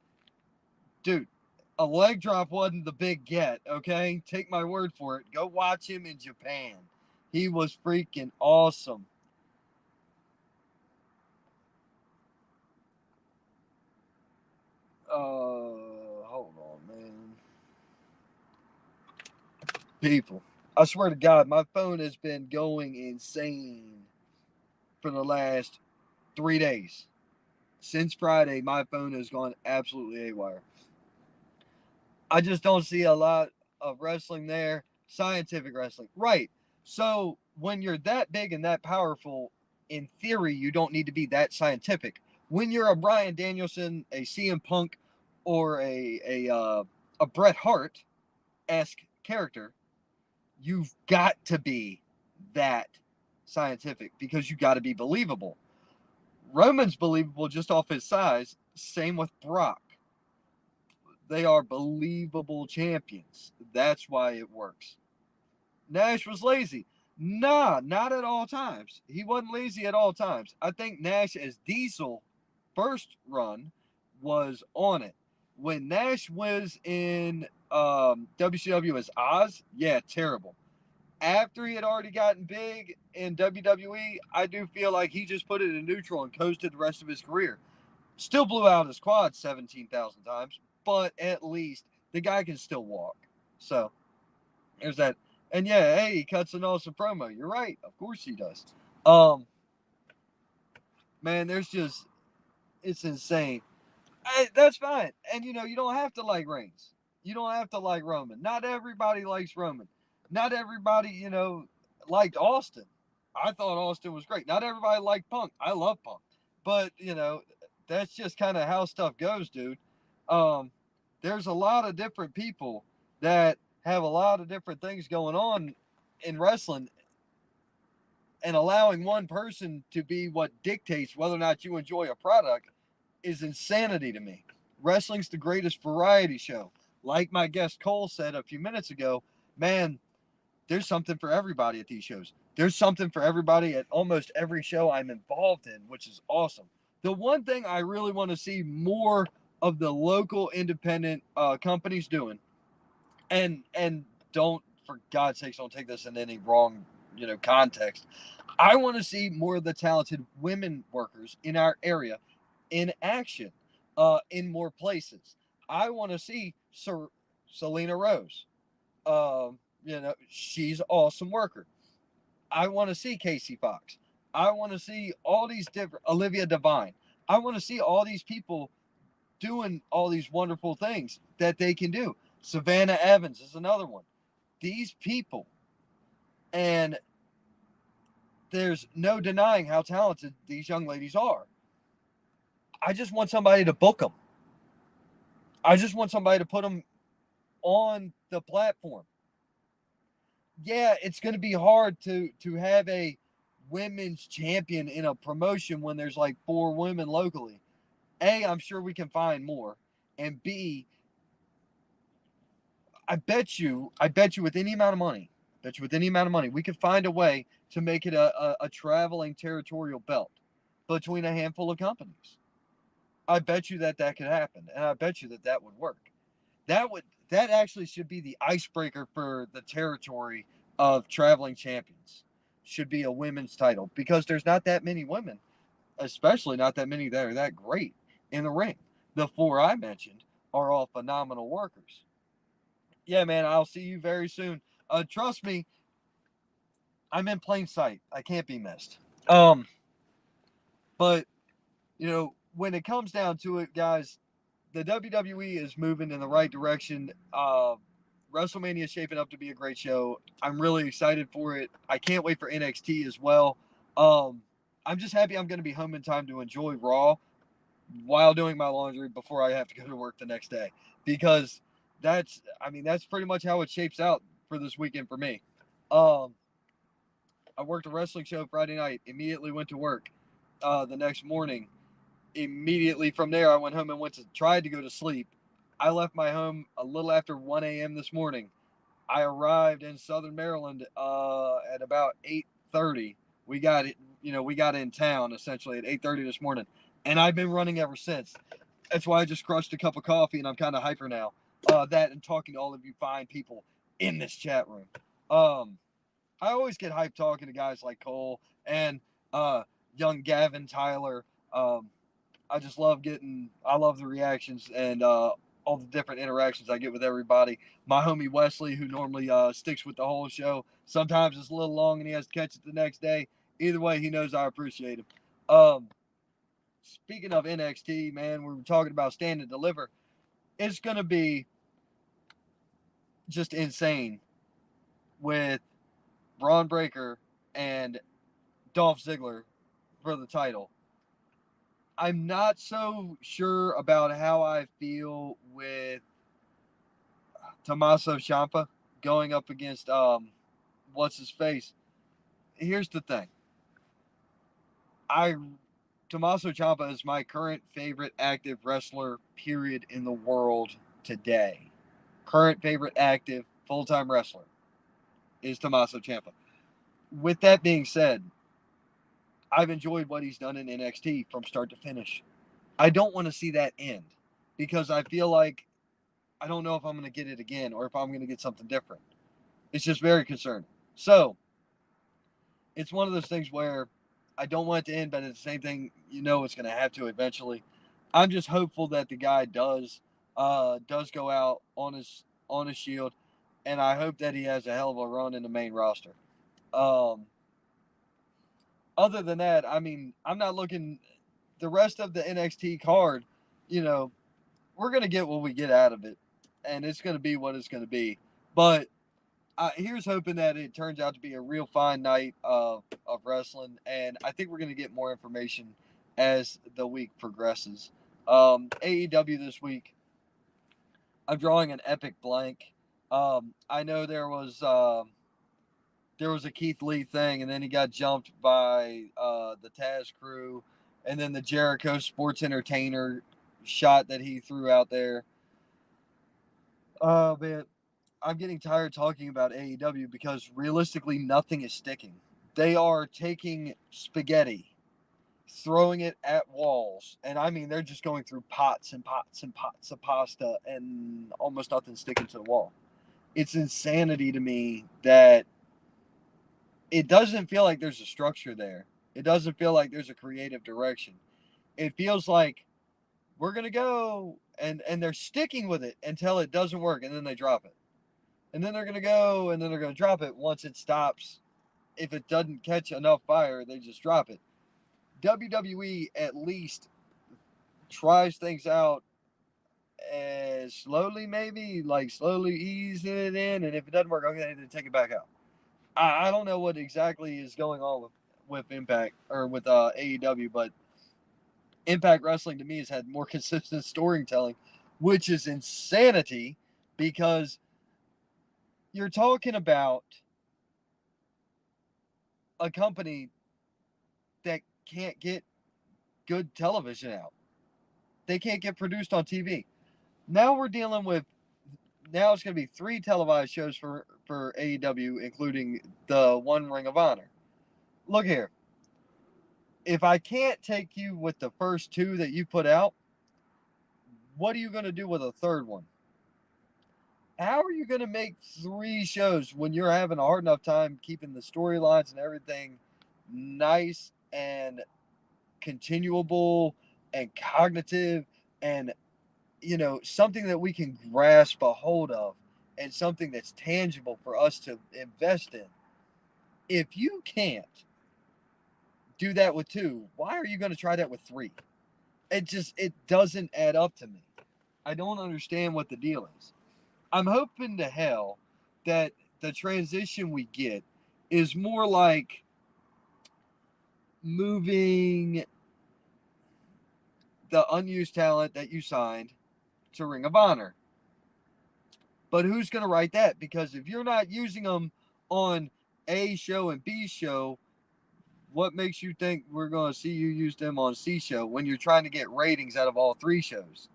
S1: dude, a leg drop wasn't the big get, okay? Take my word for it. Go watch him in Japan. He was freaking awesome. Hold on, man. People, I swear to God, my phone has been going insane for the last 3 days. Since Friday, my phone has gone absolutely haywire. I just don't see a lot of wrestling there. Scientific wrestling. Right. So when you're that big and that powerful, in theory, you don't need to be that scientific. When you're a Bryan Danielson, a CM Punk, or a Bret Hart esque character, you've got to be that scientific because you got to be believable. Roman's believable just off his size. Same with Brock. They are believable champions. That's why it works. Nash was lazy. Nah, not at all times. He wasn't lazy at all times. I think Nash as Diesel first run was on it. When Nash was in WCW as Oz, yeah, terrible. After he had already gotten big in WWE, I do feel like he just put it in neutral and coasted the rest of his career. Still blew out his quad 17,000 times, but at least the guy can still walk. So there's that. And yeah, hey, he cuts an awesome promo. You're right. Of course he does. Man, there's just, it's insane. That's fine. And you don't have to like Reigns. You don't have to like Roman. Not everybody likes Roman. Not everybody, liked Austin. I thought Austin was great. Not everybody liked Punk. I love Punk. But, that's just kind of how stuff goes, dude. Um, there's a lot of different people that have a lot of different things going on in wrestling, and allowing one person to be what dictates whether or not you enjoy a product is insanity to me. Wrestling's the greatest variety show. Like my guest Cole said a few minutes ago, man, there's something for everybody at these shows. There's something for everybody at almost every show I'm involved in, which is awesome. The one thing I really want to see more of the local independent companies doing, and don't, for God's sakes, don't take this in any wrong context. I want to see more of the talented women workers in our area in action, in more places. I want to see Selena Rose. She's an awesome worker. I want to see Casey Fox. I want to see all these different Olivia Devine. I want to see all these people doing all these wonderful things that they can do. Savannah Evans is another one. These people, and there's no denying how talented these young ladies are. I just want somebody to book them. I just want somebody to put them on the platform. Yeah, it's going to be hard to have a women's champion in a promotion when there's like 4 women locally. A, I'm sure we can find more, and B, I bet you with any amount of money, we could find a way to make it a traveling territorial belt between a handful of companies. I bet you that could happen, and I bet you that would work. That actually should be the icebreaker for the territory of traveling champions. Should be a women's title, because there's not that many women, especially not that many that are that great in the ring. The 4 I mentioned are all phenomenal workers. Yeah, man, I'll see you very soon. Trust me, I'm in plain sight. I can't be missed. But when it comes down to it, guys, the WWE is moving in the right direction. WrestleMania is shaping up to be a great show. I'm really excited for it. I can't wait for NXT as well. I'm just happy I'm going to be home in time to enjoy Raw while doing my laundry before I have to go to work the next day, because that's pretty much how it shapes out for this weekend for me. Um, I worked a wrestling show Friday night. Immediately went to work the next morning. Immediately from there, I went home and tried to go to sleep. I left my home a little after 1 a.m. this morning. I arrived in Southern Maryland at about 8:30. We got it, we got in town essentially at 8:30 this morning, and I've been running ever since. That's why I just crushed a cup of coffee and I'm kind of hyper now. That and talking to all of you fine people in this chat room. I always get hyped talking to guys like Cole and young Gavin Tyler. I just love I love the reactions and all the different interactions I get with everybody. My homie Wesley, who normally sticks with the whole show, sometimes it's a little long and he has to catch it the next day. Either way, he knows I appreciate him. Speaking of NXT, man, we were talking about Stand and Deliver. It's going to be just insane with Braun Breaker and Dolph Ziggler for the title. I'm not so sure about how I feel with Tommaso Ciampa going up against what's his face. Here's the thing. Tommaso Ciampa is my current favorite active wrestler, period, in the world today. Current favorite active full-time wrestler is Tommaso Ciampa. with that being said, I've enjoyed what he's done in NXT from start to finish. I don't want to see that end because I feel like I don't know if I'm going to get it again or if I'm going to get something different. It's just very concerning. So it's one of those things where I don't want it to end, but it's the same thing, it's going to have to eventually. I'm just hopeful that the guy does go out on his shield, and I hope that he has a hell of a run in the main roster. Other than that, I mean, I'm not looking the rest of the NXT card, we're going to get what we get out of it, and it's going to be what it's going to be. But here's hoping that it turns out to be a real fine night of wrestling, and I think we're going to get more information as the week progresses. AEW this week, I'm drawing an epic blank. I know there was a Keith Lee thing, and then he got jumped by the Taz crew, and then the Jericho Sports Entertainer shot that he threw out there. Oh, man. I'm getting tired talking about AEW because realistically nothing is sticking. They are taking spaghetti, throwing it at walls, and I mean they're just going through pots and pots and pots of pasta and almost nothing sticking to the wall. It's insanity to me that it doesn't feel like there's a structure there. It doesn't feel like there's a creative direction. It feels like we're going to go and they're sticking with it until it doesn't work, and then they drop it. And then they're going to go, and then they're going to drop it once it stops. If it doesn't catch enough fire, they just drop it. WWE at least tries things out as slowly, maybe, like slowly easing it in, and if it doesn't work, okay, then take it back out. I don't know what exactly is going on with Impact, or with AEW, but Impact Wrestling to me has had more consistent storytelling, which is insanity because you're talking about a company that can't get good television out. They can't get produced on TV. Now we're dealing with, now it's going to be 3 televised shows for AEW, including the one Ring of Honor. Look here. If I can't take you with the first 2 that you put out, what are you going to do with a third one? How are you going to make 3 shows when you're having a hard enough time keeping the storylines and everything nice and continuable and cognitive and, something that we can grasp a hold of and something that's tangible for us to invest in? If you can't do that with 2, why are you going to try that with 3? It doesn't add up to me. I don't understand what the deal is. I'm hoping to hell that the transition we get is more like moving the unused talent that you signed to Ring of Honor. But who's going to write that? Because if you're not using them on A show and B show, what makes you think we're going to see you use them on C show when you're trying to get ratings out of all 3 shows?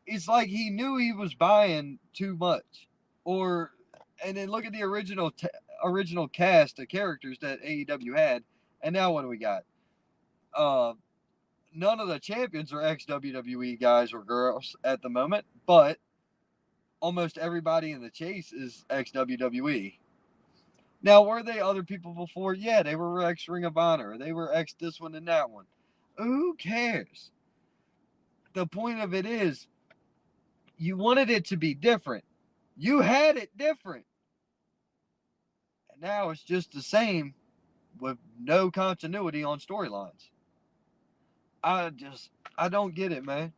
S1: It's like he knew he was buying too much. And then look at the original cast of characters that AEW had, and now what do we got? None of the champions are ex-WWE guys or girls at the moment, but almost everybody in the chase is ex-WWE. Now, were they other people before? Yeah, they were ex-Ring of Honor. They were ex this one and that one. Who cares? The point of it is, you wanted it to be different. You had it different. And now it's just the same with no continuity on storylines. I don't get it, man.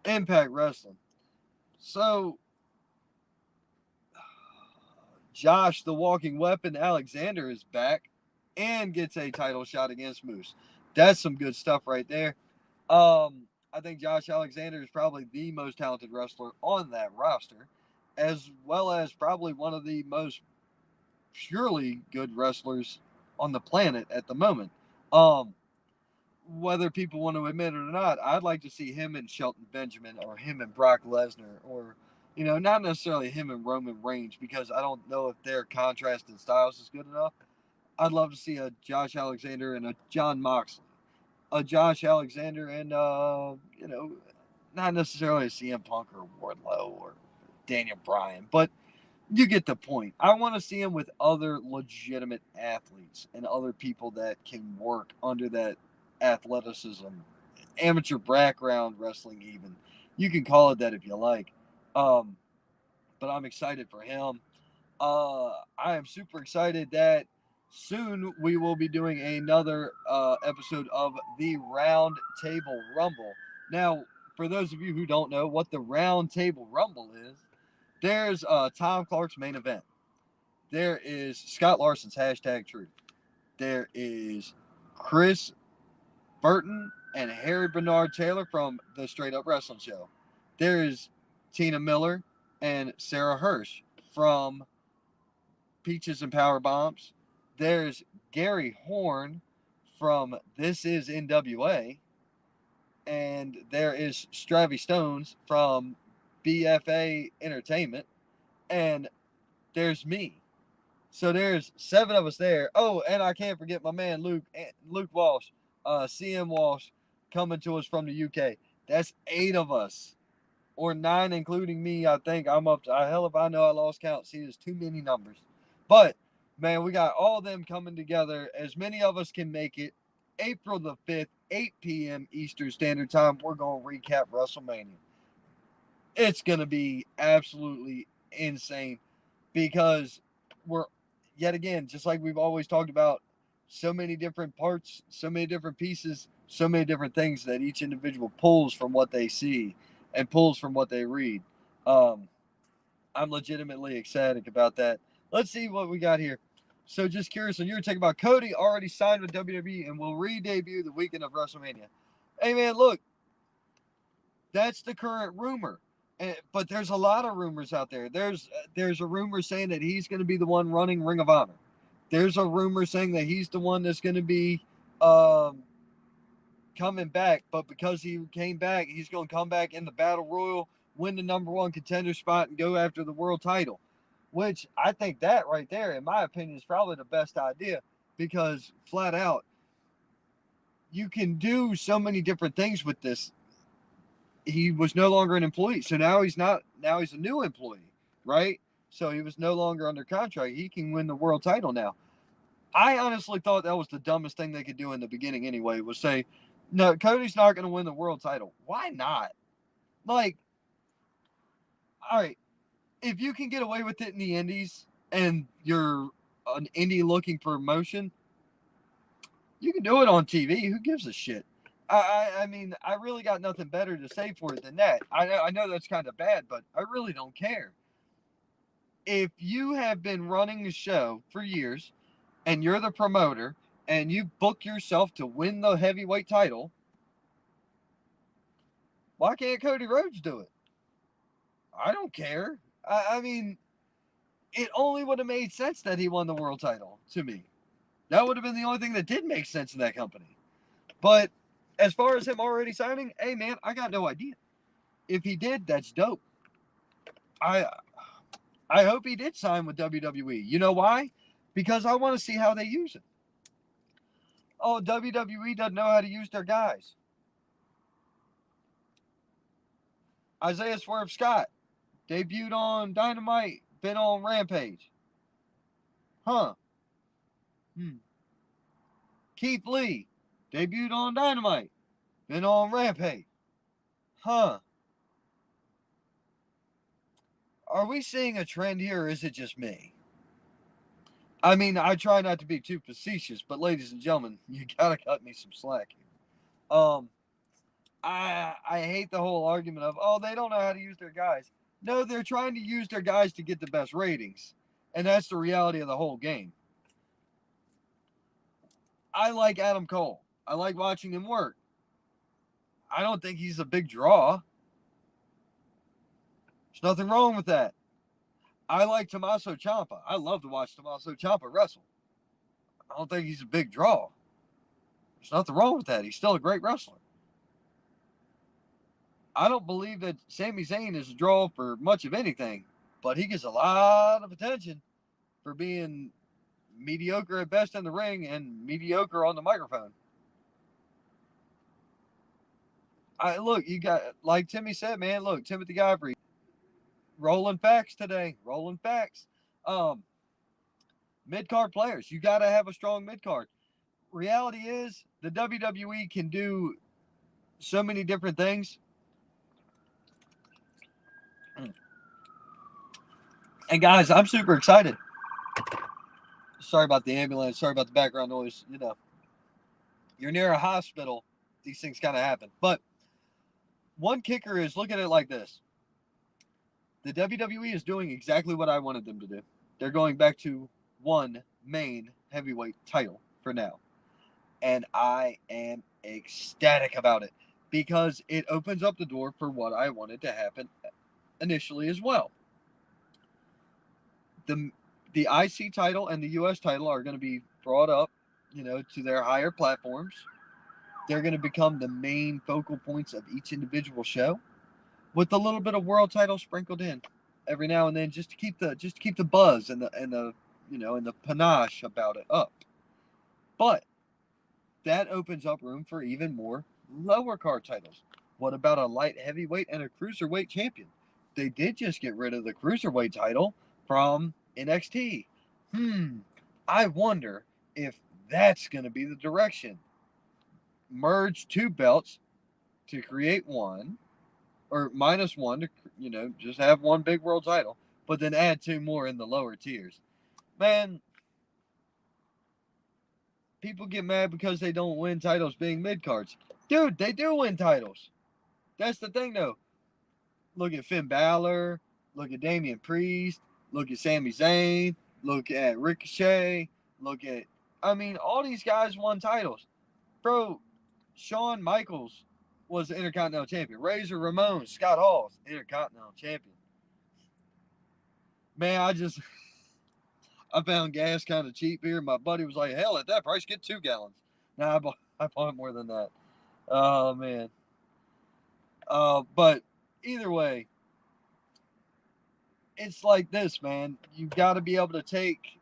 S1: Impact Wrestling. So, Josh, the Walking Weapon, Alexander is back and gets a title shot against Moose. That's some good stuff right there. I think Josh Alexander is probably the most talented wrestler on that roster, as well as probably one of the most purely good wrestlers on the planet at the moment. Whether people want to admit it or not, I'd like to see him and Shelton Benjamin, or him and Brock Lesnar, or You know, not necessarily him and Roman Reigns, because I don't know if their contrast in styles is good enough. I'd love to see a Josh Alexander and a John Moxley. A Josh Alexander and, not necessarily a CM Punk or Wardlow or Daniel Bryan, but you get the point. I want to see him with other legitimate athletes and other people that can work under that athleticism, amateur background wrestling, even. You can call it that if you like. But I'm excited for him. I am super excited that soon we will be doing another episode of the Round Table Rumble. Now, for those of you who don't know what the Round Table Rumble is, there's Tom Clark's main event. There is Scott Larson's hashtag truth. There is Chris Burton and Harry Bernard Taylor from the Straight Up Wrestling Show. There is Tina Miller and Sarah Hirsch from Peaches and Power Bombs. There's Gary Horn from This Is NWA. And there is Stravy Stones from BFA Entertainment. And there's me. So there's 7 of us there. Oh, and I can't forget my man Luke Walsh, CM Walsh, coming to us from the UK. That's 8 of us, or 9 including me. I think I'm up to, hell if I know, I lost count. See, there's too many numbers. But man, we got all of them coming together. As many of us can make it. April the 5th, 8 p.m. Eastern Standard Time. We're going to recap WrestleMania. It's going to be absolutely insane, because we're, yet again, just like we've always talked about, so many different parts, so many different pieces, so many different things that each individual pulls from what they see and pulls from what they read. I'm legitimately ecstatic about that. Let's see what we got here. So just curious on your take about Cody already signed with WWE and will re-debut the weekend of WrestleMania. Hey man, look, that's the current rumor. But there's a lot of rumors out there. There's a rumor saying that he's going to be the one running Ring of Honor. There's a rumor saying that he's the one that's going to be coming back. But because he came back, he's going to come back in the Battle Royal, win the #1 contender spot, and go after the world title. Which I think that right there, in my opinion, is probably the best idea, because flat out, you can do so many different things with this. He was no longer an employee, so now he's not. Now he's a new employee, right? So he was no longer under contract. He can win the world title now. I honestly thought that was the dumbest thing they could do in the beginning anyway, was say, no, Cody's not going to win the world title. Why not? Like, all right, if you can get away with it in the indies and you're an indie looking promotion, you can do it on TV. Who gives a shit? I mean, I really got nothing better to say for it than that. I know that's kind of bad, but I really don't care. If you have been running the show for years and you're the promoter and you book yourself to win the heavyweight title, why can't Cody Rhodes do it? I don't care. I mean, it only would have made sense that he won the world title to me. That would have been the only thing that did make sense in that company. But as far as him already signing, hey man, I got no idea. If he did, that's dope. I hope he did sign with WWE. You know why? Because I want to see how they use it. Oh, WWE doesn't know how to use their guys. Isaiah Swerve Scott debuted on Dynamite, been on Rampage. Huh. Keith Lee debuted on Dynamite, been on Rampage. Huh. Are we seeing a trend here, or is it just me? I mean, I try not to be too facetious, but ladies and gentlemen, you gotta cut me some slack here. I hate the whole argument of, oh, they don't know how to use their guys. No, they're trying to use their guys to get the best ratings, and that's the reality of the whole game. I like Adam Cole. I like watching him work. I don't think he's a big draw. There's nothing wrong with that. I like Tommaso Ciampa. I love to watch Tommaso Ciampa wrestle. I don't think he's a big draw. There's nothing wrong with that. He's still a great wrestler. I don't believe that Sami Zayn is a draw for much of anything, but he gets a lot of attention for being mediocre at best in the ring and mediocre on the microphone. Look, you got, like Timmy said, man. Look, Timothy Godfrey, rolling facts today. Rolling facts. Mid card players, you got to have a strong mid card. Reality is, the WWE can do so many different things. And guys, I'm super excited. Sorry about the ambulance. Sorry about the background noise. You know, you're near a hospital. These things kind of happen. But one kicker is, look at it like this. The WWE is doing exactly what I wanted them to do. They're going back to one main heavyweight title for now. And I am ecstatic about it because it opens up the door for what I wanted to happen initially as well. The IC title and the US title are going to be brought up, you know, to their higher platforms. They're going to become the main focal points of each individual show, with a little bit of world title sprinkled in every now and then, just to keep the buzz and the you know, and the panache about it up. But that opens up room for even more lower card titles. What about a light heavyweight and a cruiserweight champion? They did just get rid of the cruiserweight title from NXT. I wonder if that's going to be the direction. Merge two belts to create one, or minus one to, you know, just have one big world title, but then add two more in the lower tiers. Man, people get mad because they don't win titles being mid cards. Dude, they do win titles. That's the thing, though. Look at Finn Balor. Look at Damian Priest. Look at Sami Zayn. Look at Ricochet. Look at, I mean, all these guys won titles. Bro, Shawn Michaels was the Intercontinental Champion. Razor Ramon, Scott Hall's Intercontinental Champion. Man, I found gas kind of cheap here. My buddy was like, hell, at that price, get 2 gallons. Nah, I bought more than that. Oh, man. But either way, it's like this, man. You got to be able to take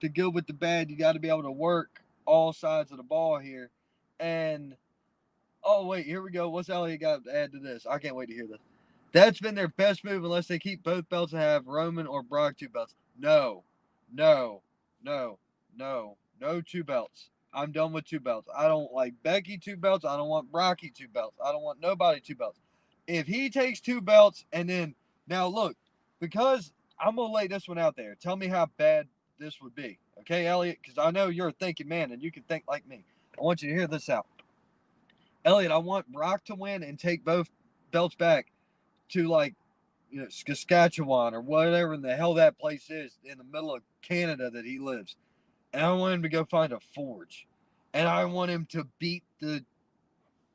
S1: the good with the bad. You got to be able to work all sides of the ball here. And, oh, wait, here we go. What's Elliot got to add to this? I can't wait to hear this. That's been their best move unless they keep both belts and have Roman or Brock 2 belts. No 2 belts. I'm done with 2 belts. I don't like Becky 2 belts. I don't want Brocky 2 belts. I don't want nobody 2 belts. If he takes 2 belts and then, now look, because I'm going to lay this one out there. Tell me how bad this would be. Okay, Elliot? Because I know you're a thinking man and you can think like me. I want you to hear this out. Elliot, I want Brock to win and take both belts back to, like, you know, Saskatchewan or whatever in the hell that place is in the middle of Canada that he lives. And I want him to go find a forge. And I want him to beat the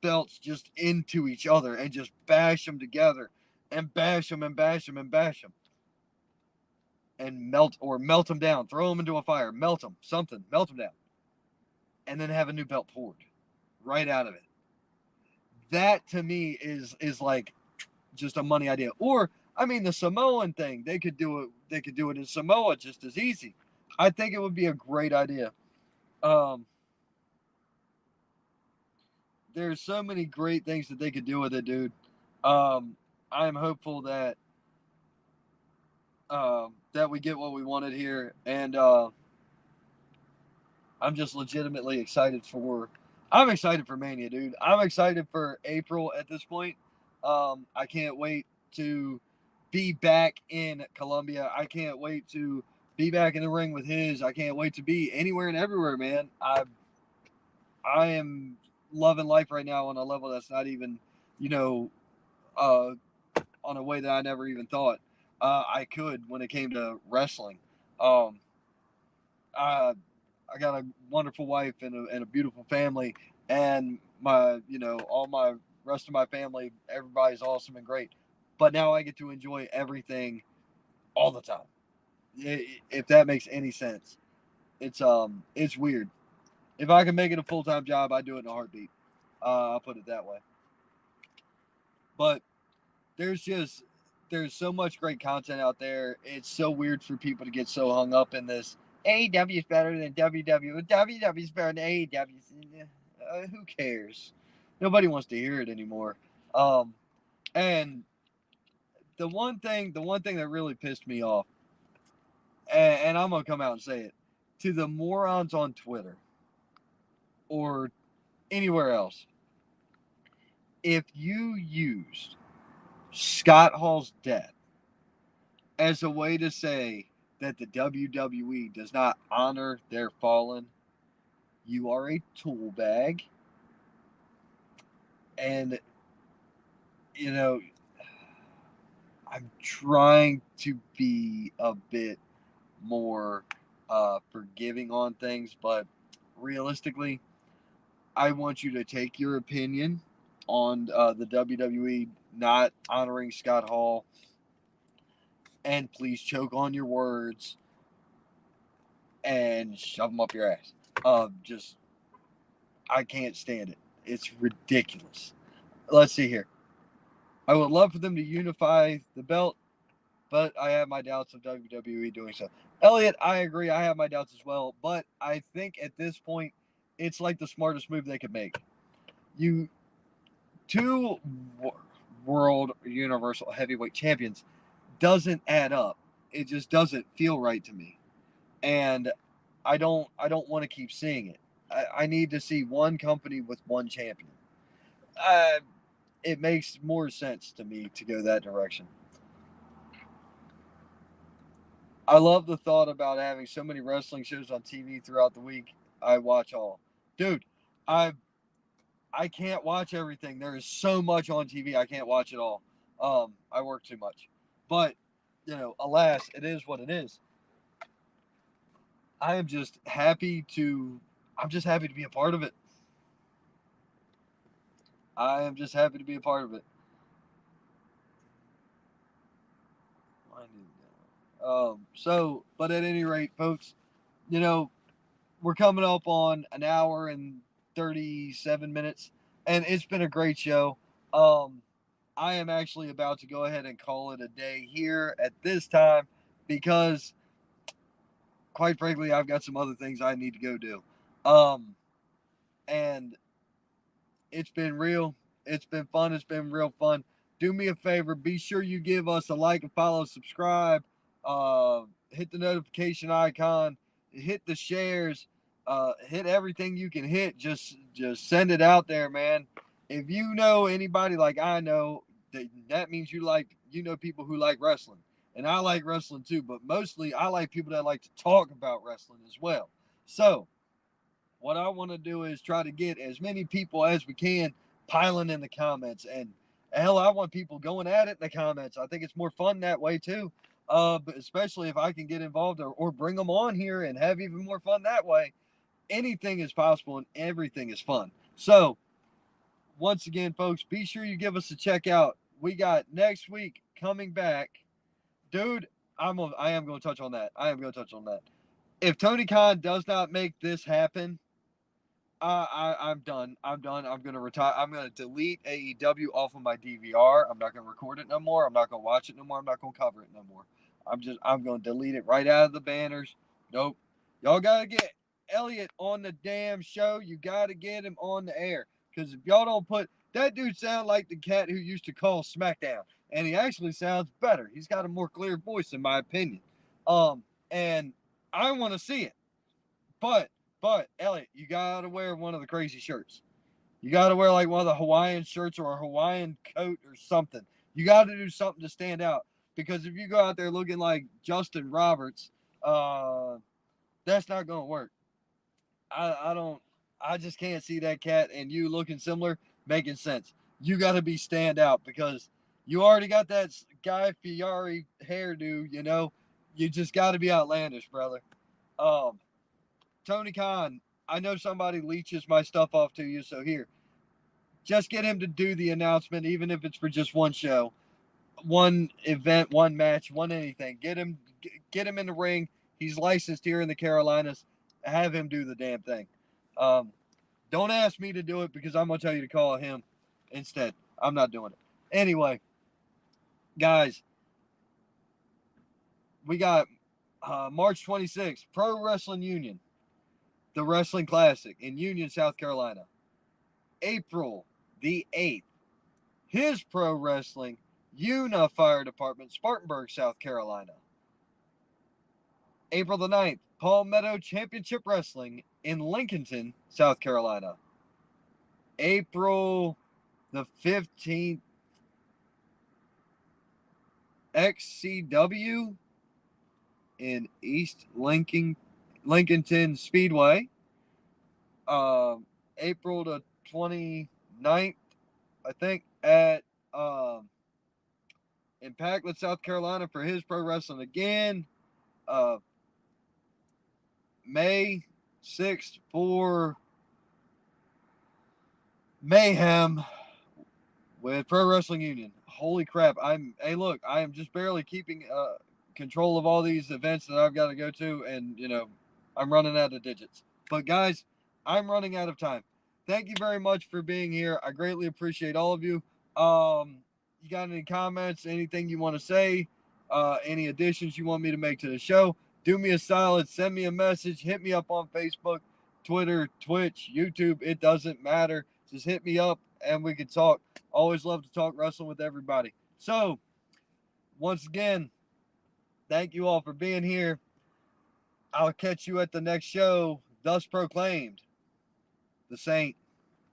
S1: belts just into each other and just bash them together and bash them and bash them and bash them. And melt them down. Throw them into a fire. Melt them. Something. Melt them down. And then have a new belt poured right out of it. That to me is like just a money idea. Or, I mean, the Samoan thing, they could do it in Samoa just as easy. I think it would be a great idea. There's so many great things that they could do with it, dude. I'm hopeful that that we get what we wanted here, and I'm just legitimately excited for. I'm excited for Mania, dude. I'm excited for April at this point. I can't wait to be back in Colombia. I can't wait to be back in the ring with his. I can't wait to be anywhere and everywhere, man. I am loving life right now on a level that's not even, you know, on a way that I never even thought I could when it came to wrestling. I got a wonderful wife and a beautiful family, and my, you know, all my rest of my family, everybody's awesome and great. But now I get to enjoy everything all the time. If that makes any sense, it's weird. If I can make it a full-time job, I'd do it in a heartbeat. I'll put it that way. but there's so much great content out there. It's so weird for people to get so hung up in this. AEW is better than WW. WW is better than AEW. Who cares? Nobody wants to hear it anymore. And the one thing that really pissed me off, and I'm gonna come out and say it, to the morons on Twitter or anywhere else, if you used Scott Hall's death as a way to say that the WWE does not honor their fallen, you are a tool bag. And, you know, I'm trying to be a bit more forgiving on things, but realistically, I want you to take your opinion on the WWE not honoring Scott Hall, and please choke on your words and shove them up your ass. I can't stand it. It's ridiculous. Let's see here. I would love for them to unify the belt, but I have my doubts of WWE doing so. Elliot, I agree. I have my doubts as well, but I think at this point, it's like the smartest move they could make. You two world universal heavyweight champions doesn't add up. It just doesn't feel right to me, and I don't want to keep seeing it. I need to see one company with one champion. It makes more sense to me to go that direction. I love the thought about having so many wrestling shows on TV throughout the week. I watch all. Dude, I can't watch everything. There is so much on TV. I can't watch it all. I work too much. But, alas, it is what it is. I'm just happy to be a part of it. I am just happy to be a part of it. But at any rate, folks, we're coming up on an hour and 37 minutes, and it's been a great show. I am actually about to go ahead and call it a day here at this time because, quite frankly, I've got some other things I need to go do. And it's been real. It's been fun. It's been real fun. Do me a favor. Be sure you give us a like and follow, subscribe, hit the notification icon, hit the shares, hit everything you can hit. Just send it out there, man. If you know anybody like I know, that means you know people who like wrestling. And I like wrestling too, but mostly I like people that like to talk about wrestling as well. So, what I want to do is try to get as many people as we can piling in the comments. And hell, I want people going at it in the comments. I think it's more fun that way too. But especially if I can get involved or bring them on here and have even more fun that way. Anything is possible and everything is fun. So, once again, folks, be sure you give us a check out. We got next week coming back. Dude, I am going to touch on that. If Tony Khan does not make this happen, I'm done. I'm going to retire. I'm going to delete AEW off of my DVR. I'm not going to record it no more. I'm not going to watch it no more. I'm not going to cover it no more. I'm going to delete it right out of the banners. Nope. Y'all got to get Elliot on the damn show. You got to get him on the air. Because if y'all don't put, that dude sound like the cat who used to call SmackDown. And he actually sounds better. He's got a more clear voice in my opinion. And I want to see it. But Elliot, you gotta wear one of the crazy shirts. You gotta wear like one of the Hawaiian shirts or a Hawaiian coat or something. You gotta do something to stand out. Because if you go out there looking like Justin Roberts, that's not gonna work. I just can't see that cat and you looking similar making sense. You gotta be stand out because you already got that Guy Fieri hairdo, You just gotta be outlandish, brother. Tony Khan, I know somebody leeches my stuff off to you, so here, just get him to do the announcement, even if it's for just one show, one event, one match, one anything. Get him in the ring. He's licensed here in the Carolinas. Have him do the damn thing. Don't ask me to do it because I'm gonna tell you to call him instead. I'm not doing it. Anyway, guys, we got March 26th, Pro Wrestling Union, the Wrestling Classic in Union, South Carolina. April the 8th, His Pro Wrestling Fire Department, Spartanburg, South Carolina. April the 9th, Palmetto Championship Wrestling in Lincolnton, South Carolina. April the 15th, XCW in East Lincolnton Speedway. April the 29th, I think, at in Packlet, South Carolina for His Pro Wrestling again. May 6th for Mayhem with Pro Wrestling Union. Holy crap. I am just barely keeping control of all these events that I've got to go to, and I'm running out of digits. But guys, I'm running out of time. Thank you very much for being here. I greatly appreciate all of you. You got any comments, anything you want to say, any additions you want me to make to the show? Do me a solid, send me a message, hit me up on Facebook, Twitter, Twitch, YouTube. It doesn't matter. Just hit me up and we can talk. Always love to talk wrestling with everybody. So, once again, thank you all for being here. I'll catch you at the next show. Thus proclaimed, the Saint.